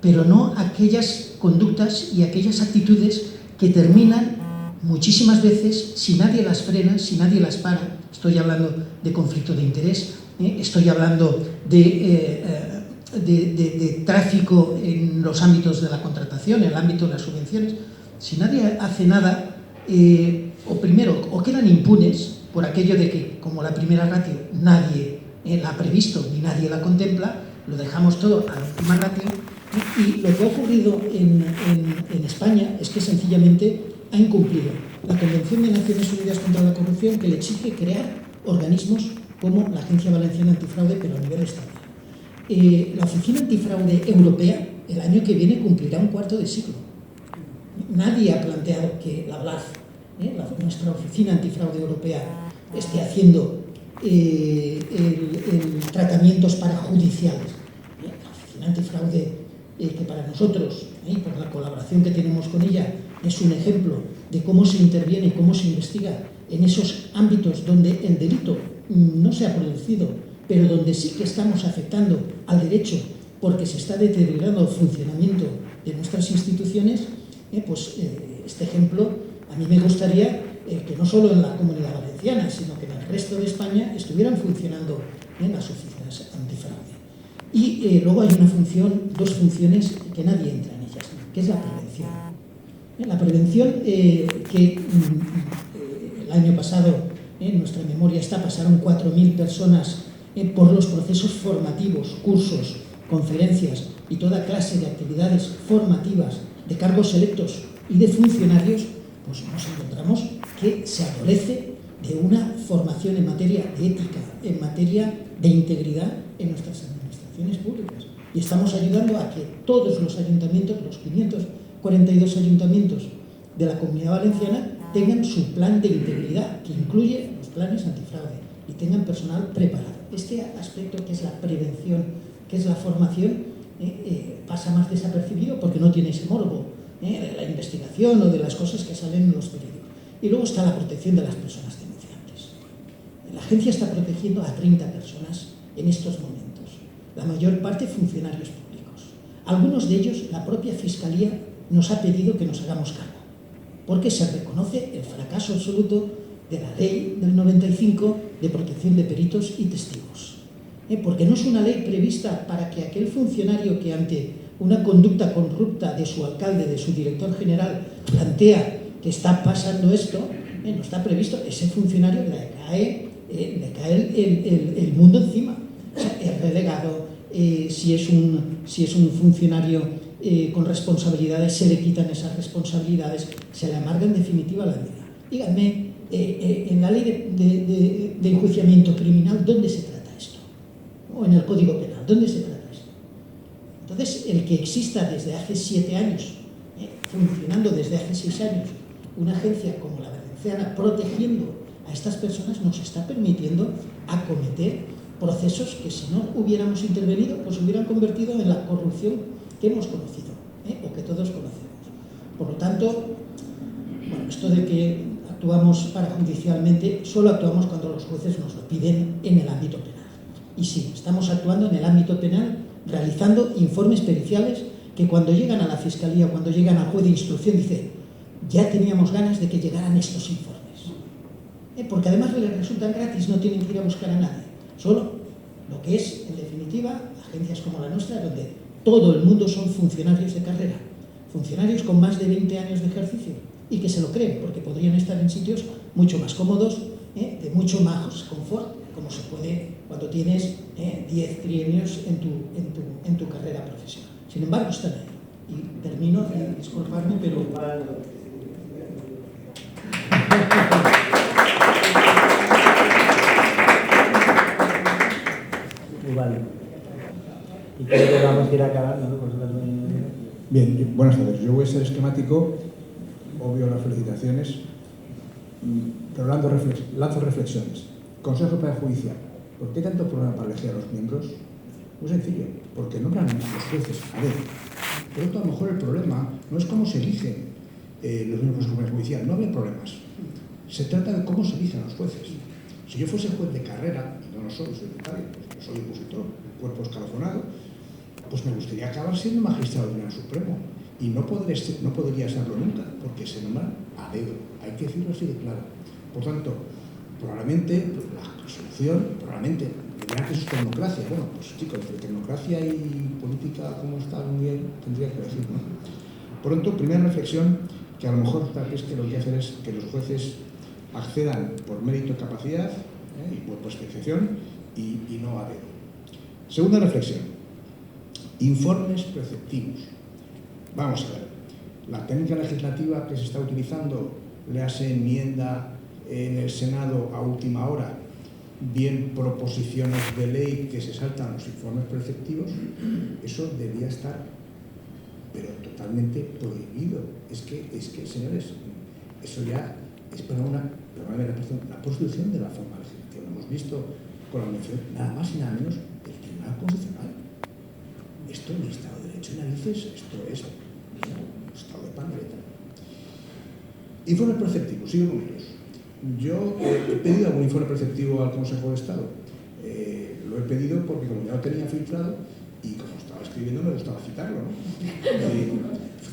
pero no aquellas conductas y aquellas actitudes que terminan muchísimas veces, si nadie las frena, si nadie las para. Estoy hablando de conflicto de interés, estoy hablando de tráfico en los ámbitos de la contratación, en el ámbito de las subvenciones. Si nadie hace nada, o quedan impunes por aquello de que, como la primera ratio nadie la ha previsto ni nadie la contempla, lo dejamos todo a la última ratio. Y lo que ha ocurrido en España es que sencillamente ha incumplido la Convención de Naciones Unidas contra la Corrupción, que le exige crear organismos como la Agencia Valenciana Antifraude, pero a nivel estatal. La Oficina Antifraude Europea el año que viene cumplirá un cuarto de siglo. Nadie ha planteado que la OLAF, nuestra Oficina Antifraude Europea, esté haciendo tratamientos parajudiciales. La Oficina Antifraude, que para nosotros, por la colaboración que tenemos con ella, es un ejemplo de cómo se interviene y cómo se investiga en esos ámbitos donde el delito no se ha producido, pero donde sí que estamos afectando al derecho porque se está deteriorando el funcionamiento de nuestras instituciones, este ejemplo a mí me gustaría que no solo en la Comunidad Valenciana, sino que en el resto de España estuvieran funcionando en las oficinas antifraude. Y luego hay dos funciones que nadie entra en ellas, que es la prevención. La prevención que el año pasado, en nuestra memoria está, pasaron 4.000 personas por los procesos formativos, cursos, conferencias y toda clase de actividades formativas de cargos electos y de funcionarios, pues nos encontramos que se adolece de una formación en materia de ética, en materia de integridad en nuestras administraciones públicas. Y estamos ayudando a que todos los ayuntamientos, los 542 ayuntamientos de la Comunidad Valenciana, tengan su plan de integridad, que incluye los planes antifraude, y tengan personal preparado. Este aspecto, que es la prevención, que es la formación, pasa más desapercibido porque no tiene ese morbo de la investigación o de las cosas que salen en los periódicos. Y luego está la protección de las personas denunciantes. La agencia está protegiendo a 30 personas en estos momentos, la mayor parte funcionarios públicos. Algunos de ellos, la propia Fiscalía nos ha pedido que nos hagamos cargo, porque se reconoce el fracaso absoluto de la ley del 95 de protección de peritos y testigos. Porque no es una ley prevista para que aquel funcionario que ante una conducta corrupta de su alcalde, de su director general, plantea que está pasando esto, no está previsto, ese funcionario le cae el mundo encima. O sea, es relegado, si es un funcionario con responsabilidades, se le quitan esas responsabilidades, se le amarga en definitiva la vida. Díganme, en la ley de enjuiciamiento criminal, ¿dónde se trata esto? O en el Código Penal, ¿dónde se trata esto? Entonces, el que exista desde hace 7 años, funcionando desde hace 6 años, una agencia como la Valenciana protegiendo a estas personas, nos está permitiendo acometer procesos que, si no hubiéramos intervenido, pues hubieran convertido en la corrupción que hemos conocido, o que todos conocemos. Por lo tanto, bueno, esto de que actuamos parajudicialmente, solo actuamos cuando los jueces nos lo piden en el ámbito penal. Y sí, estamos actuando en el ámbito penal, realizando informes periciales que cuando llegan a la Fiscalía, cuando llegan al juez de instrucción, dice, ya teníamos ganas de que llegaran estos informes. Porque además les resultan gratis, no tienen que ir a buscar a nadie. Solo lo que es, en definitiva, agencias como la nuestra, donde todo el mundo son funcionarios de carrera, funcionarios con más de 20 años de ejercicio, y que se lo creen, porque podrían estar en sitios mucho más cómodos, de mucho más confort, como se puede cuando tienes 10 trienios en tu carrera profesional. Sin embargo, están ahí. Y termino, disculparme, pero... Vale. Y creo que vamos a ir acabando, ¿no? Bien, buenas tardes. Yo voy a ser esquemático, obvio las felicitaciones, pero lanzo reflexiones. Consejo Judicial. ¿Por qué tanto problema para elegir a los miembros? Muy sencillo, porque nombran a los jueces a ver. Por lo tanto, a lo mejor el problema no es cómo se eligen los miembros del Consejo Judicial, no había problemas. Se trata de cómo se eligen los jueces. Si yo fuese juez de carrera, y no lo soy notario, pues soy opositor, cuerpo escalonado, pues me gustaría acabar siendo magistrado del Tribunal Supremo. Y no podría serlo nunca, porque se nombran a dedo. Hay que decirlo así de claro. Por tanto, probablemente la solución, dirán que eso es tecnocracia. Bueno, pues chicos, entre tecnocracia y política, como está muy bien, tendría que decir, ¿no? Por tanto, primera reflexión, que a lo mejor tal vez que lo que hay que hacer es que los jueces accedan por mérito y capacidad, y por especialización, y no a dedo. Segunda reflexión, informes preceptivos. Vamos a ver, la técnica legislativa que se está utilizando, le hace enmienda en el Senado a última hora, bien proposiciones de ley que se saltan los informes preceptivos, eso debía estar, pero totalmente prohibido. Es que señores, eso ya es para la prostitución de la forma legislativa. Lo hemos visto con la mención, nada más y nada menos, del Tribunal Constitucional. Esto ni Estado de Derecho ni narices, esto es Estado de pandereta. Informes preceptivos, sigo con ellos. Yo he pedido algún informe preceptivo al Consejo de Estado. Lo he pedido porque como ya lo tenía filtrado y como estaba escribiendo me gustaba citarlo, ¿no?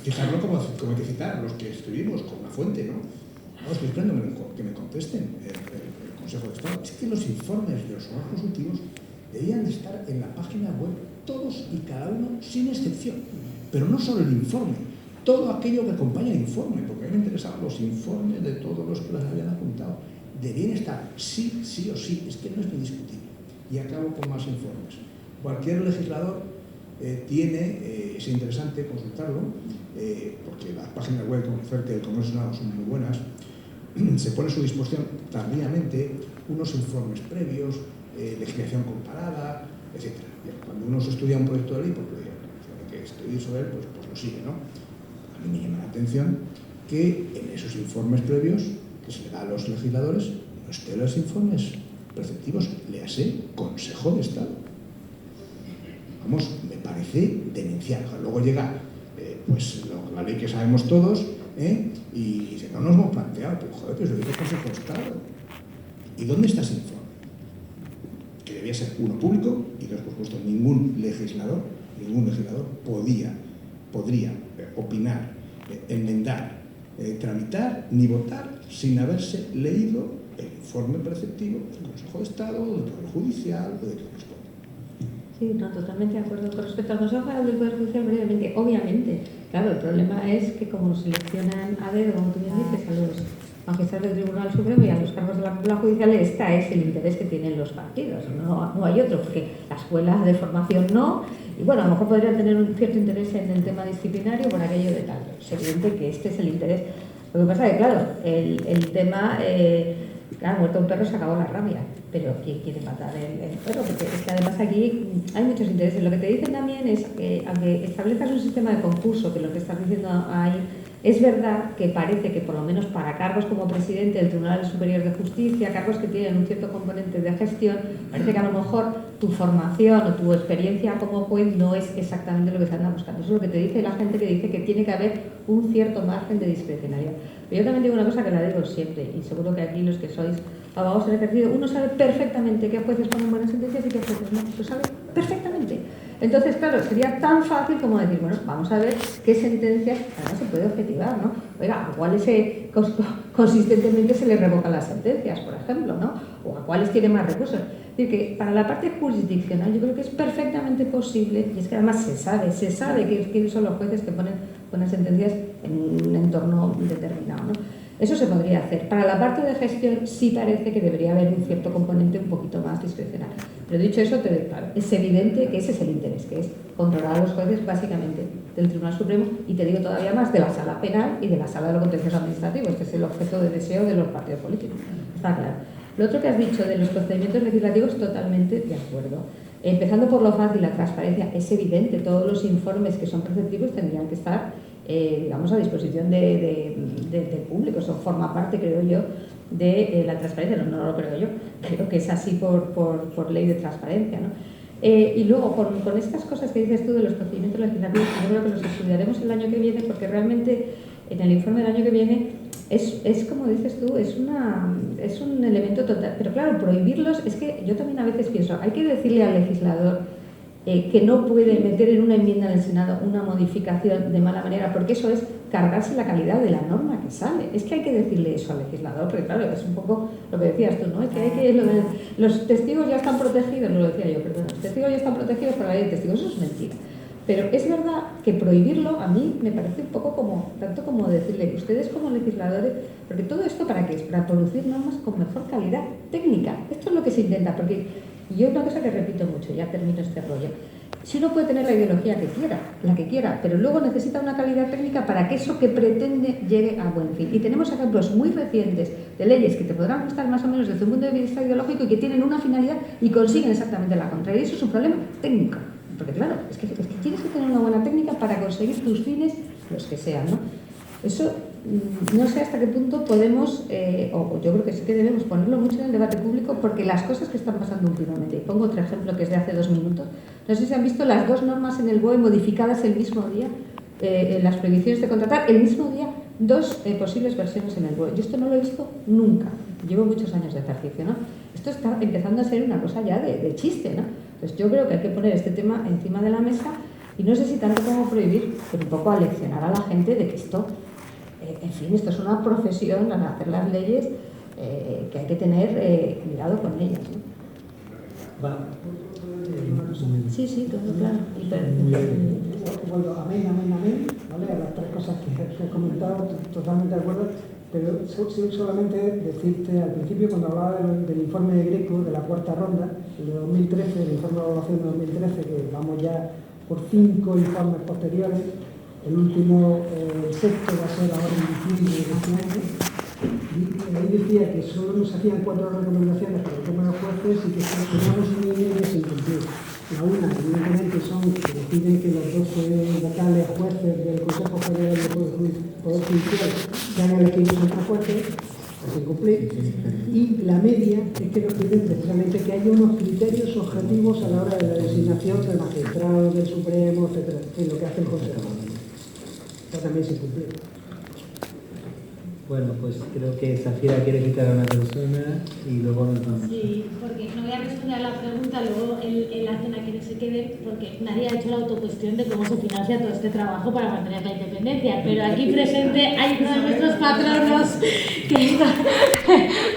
Citarlo como hay que citar, los que escribimos, con una fuente, ¿no? No, estoy esperando que me contesten el Consejo de Estado. Es que los informes de los órganos consultivos deberían de estar en la página web, todos y cada uno, sin excepción. Pero no solo el informe, todo aquello que acompaña el informe, porque a mí me interesaban los informes de todos los que los habían apuntado. Deberían estar sí o sí, es que no es ni discutible. Y acabo con más informes. Cualquier legislador es interesante consultarlo, porque las páginas web como CERTE del Congreso Senado son muy buenas. Se pone a su disposición tardíamente unos informes previos, legislación comparada, etc. Cuando uno se estudia un proyecto de ley, porque lo que estudio sobre él, pues lo sigue, ¿no? A mí me llama la atención que en esos informes previos que se le da a los legisladores no estén los informes preceptivos, léase Consejo de Estado. Vamos, me parece demencial. Luego llega la ley que sabemos todos, y dice, no nos hemos planteado, pero joder, pero es el Consejo de Estado. ¿Y dónde está ese informe? Que debía ser uno público y dos, por supuesto, ningún legislador podría opinar, enmendar, tramitar ni votar sin haberse leído el informe preceptivo del Consejo de Estado, del Poder Judicial o de quien corresponde. Sí, no, totalmente de acuerdo. Con respecto al Consejo del Poder Judicial, brevemente, obviamente, claro, el problema es que como seleccionan a dedo, como tú bien dices, a los magistrados del Tribunal Supremo y a los cargos de la cúpula judicial, este es el interés que tienen los partidos, no hay otro, porque la escuela de formación no, y bueno, a lo mejor podrían tener un cierto interés en el tema disciplinario por aquello de tal. Es evidente que este es el interés. Lo que pasa es que, claro, el tema, claro, muerto un perro se acabó la rabia, pero ¿quién quiere matar el perro? Porque es que además aquí hay muchos intereses. Lo que te dicen también es que, aunque establezcas un sistema de concurso, que lo que estás diciendo ahí, es verdad que parece que por lo menos para cargos como presidente del Tribunal Superior de Justicia, cargos que tienen un cierto componente de gestión, parece que a lo mejor tu formación o tu experiencia como juez no es exactamente lo que están buscando. Eso es lo que te dice la gente, que dice que tiene que haber un cierto margen de discrecionalidad. Pero yo también digo una cosa que la digo siempre, y seguro que aquí los que sois abogados en ejercicio, uno sabe perfectamente qué jueces ponen buenas sentencias y qué jueces no, lo sabe perfectamente. Entonces, claro, sería tan fácil como decir, bueno, vamos a ver qué sentencias, además se puede objetivar, ¿no? Oiga, a cuáles consistentemente se les revocan las sentencias, por ejemplo, ¿no? O a cuáles tienen más recursos. Es decir, que para la parte jurisdiccional yo creo que es perfectamente posible, y es que además se sabe quiénes son los jueces que ponen buenas sentencias en un entorno determinado, ¿no? Eso se podría hacer. Para la parte de gestión sí parece que debería haber un cierto componente un poquito más discrecional. Pero dicho eso, claro, es evidente que ese es el interés, que es controlar a los jueces básicamente del Tribunal Supremo, y te digo todavía más, de la Sala Penal y de la Sala de lo Contencioso Administrativo. Este es el objeto de deseo de los partidos políticos. Está claro. Lo otro que has dicho de los procedimientos legislativos, totalmente de acuerdo. Empezando por lo fácil, la transparencia, es evidente, todos los informes que son preceptivos tendrían que estar, digamos, a disposición del público. Eso forma parte, creo yo, de la transparencia. No lo creo yo, creo que es así por ley de transparencia, ¿no? Y luego, con estas cosas que dices tú de los procedimientos legislativos, yo creo que los estudiaremos el año que viene, porque realmente en el informe del año que viene es como dices tú, es un elemento total. Pero claro, prohibirlos, es que yo también a veces pienso, hay que decirle al legislador que no puede meter en una enmienda del Senado una modificación de mala manera, porque eso es cargarse la calidad de la norma que sale. Es que hay que decirle eso al legislador, porque claro, es un poco lo que decías tú, ¿no? Es que los testigos ya están protegidos, no lo decía yo, perdón, los testigos ya están protegidos por la ley de testigos, eso es mentira. Pero es verdad que prohibirlo a mí me parece un poco tanto como decirle, ustedes como legisladores, porque todo esto ¿para qué es? Para producir normas con mejor calidad técnica. Esto es lo que se intenta, porque yo una cosa que repito mucho, ya termino este rollo, si uno puede tener la ideología la que quiera, pero luego necesita una calidad técnica para que eso que pretende llegue a buen fin. Y tenemos ejemplos muy recientes de leyes que te podrán gustar más o menos desde un punto de vista ideológico y que tienen una finalidad y consiguen exactamente la contraria. Y eso es un problema técnico. Porque claro, es que tienes que tener una buena técnica para conseguir tus fines, los que sean, ¿no? Eso no sé hasta qué punto podemos, o yo creo que sí que debemos ponerlo mucho en el debate público, porque las cosas que están pasando últimamente, y pongo otro ejemplo que es de hace 2 minutos, no sé si han visto las 2 normas en el BOE modificadas el mismo día, las prohibiciones de contratar, el mismo día, 2 posibles versiones en el BOE. Yo esto no lo he visto nunca, llevo muchos años de ejercicio, ¿no? Esto está empezando a ser una cosa ya de chiste, ¿no? Entonces yo creo que hay que poner este tema encima de la mesa y no sé si tanto como prohibir, pero un poco aleccionar a la gente de que esto En fin, esto es una profesión, al hacer las leyes, que hay que tener cuidado con ellas, ¿no? Sí, todo claro. Bueno, amén, ¿vale? A las tres cosas que he comentado, totalmente de acuerdo, pero solamente decirte al principio, cuando hablaba del informe de Greco, de la cuarta ronda, el de 2013, el informe de evaluación de 2013, que vamos ya por 5 informes posteriores, el último, el sexto, va a ser ahora en diciembre de este año, y ahí decía que solo nos hacían 4 recomendaciones para el tema de los jueces y que teníamos una línea sin cumplir. La una, evidentemente, son que deciden que los 12 vocales jueces del Consejo General del Poder Judicial sean elegidos entre jueces, sin cumplir. Y la media es que nos piden precisamente que haya unos criterios objetivos a la hora de la designación del magistrado, del Supremo, etcétera, en lo que hace el Consejo. Está también sin cumplir. Bueno, pues creo que Zafira quiere quitar a una persona y luego nos vamos. Sí, porque no voy a responder a la pregunta, luego él hace una que no se quede, porque nadie ha hecho la autocuestión de cómo se financia todo este trabajo para mantener la independencia. Pero aquí presente hay uno de nuestros patronos, que es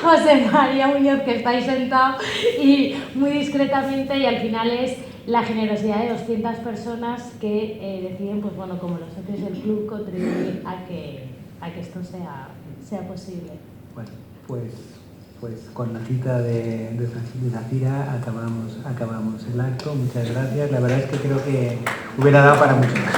José María Muñoz, que está ahí sentado y muy discretamente, y al final es la generosidad de 200 personas que deciden, pues bueno, como los socios del club, contribuir a que esto sea posible. Bueno, pues con la cita de Zafira acabamos el acto. Muchas gracias. La verdad es que creo que hubiera dado para mucho más.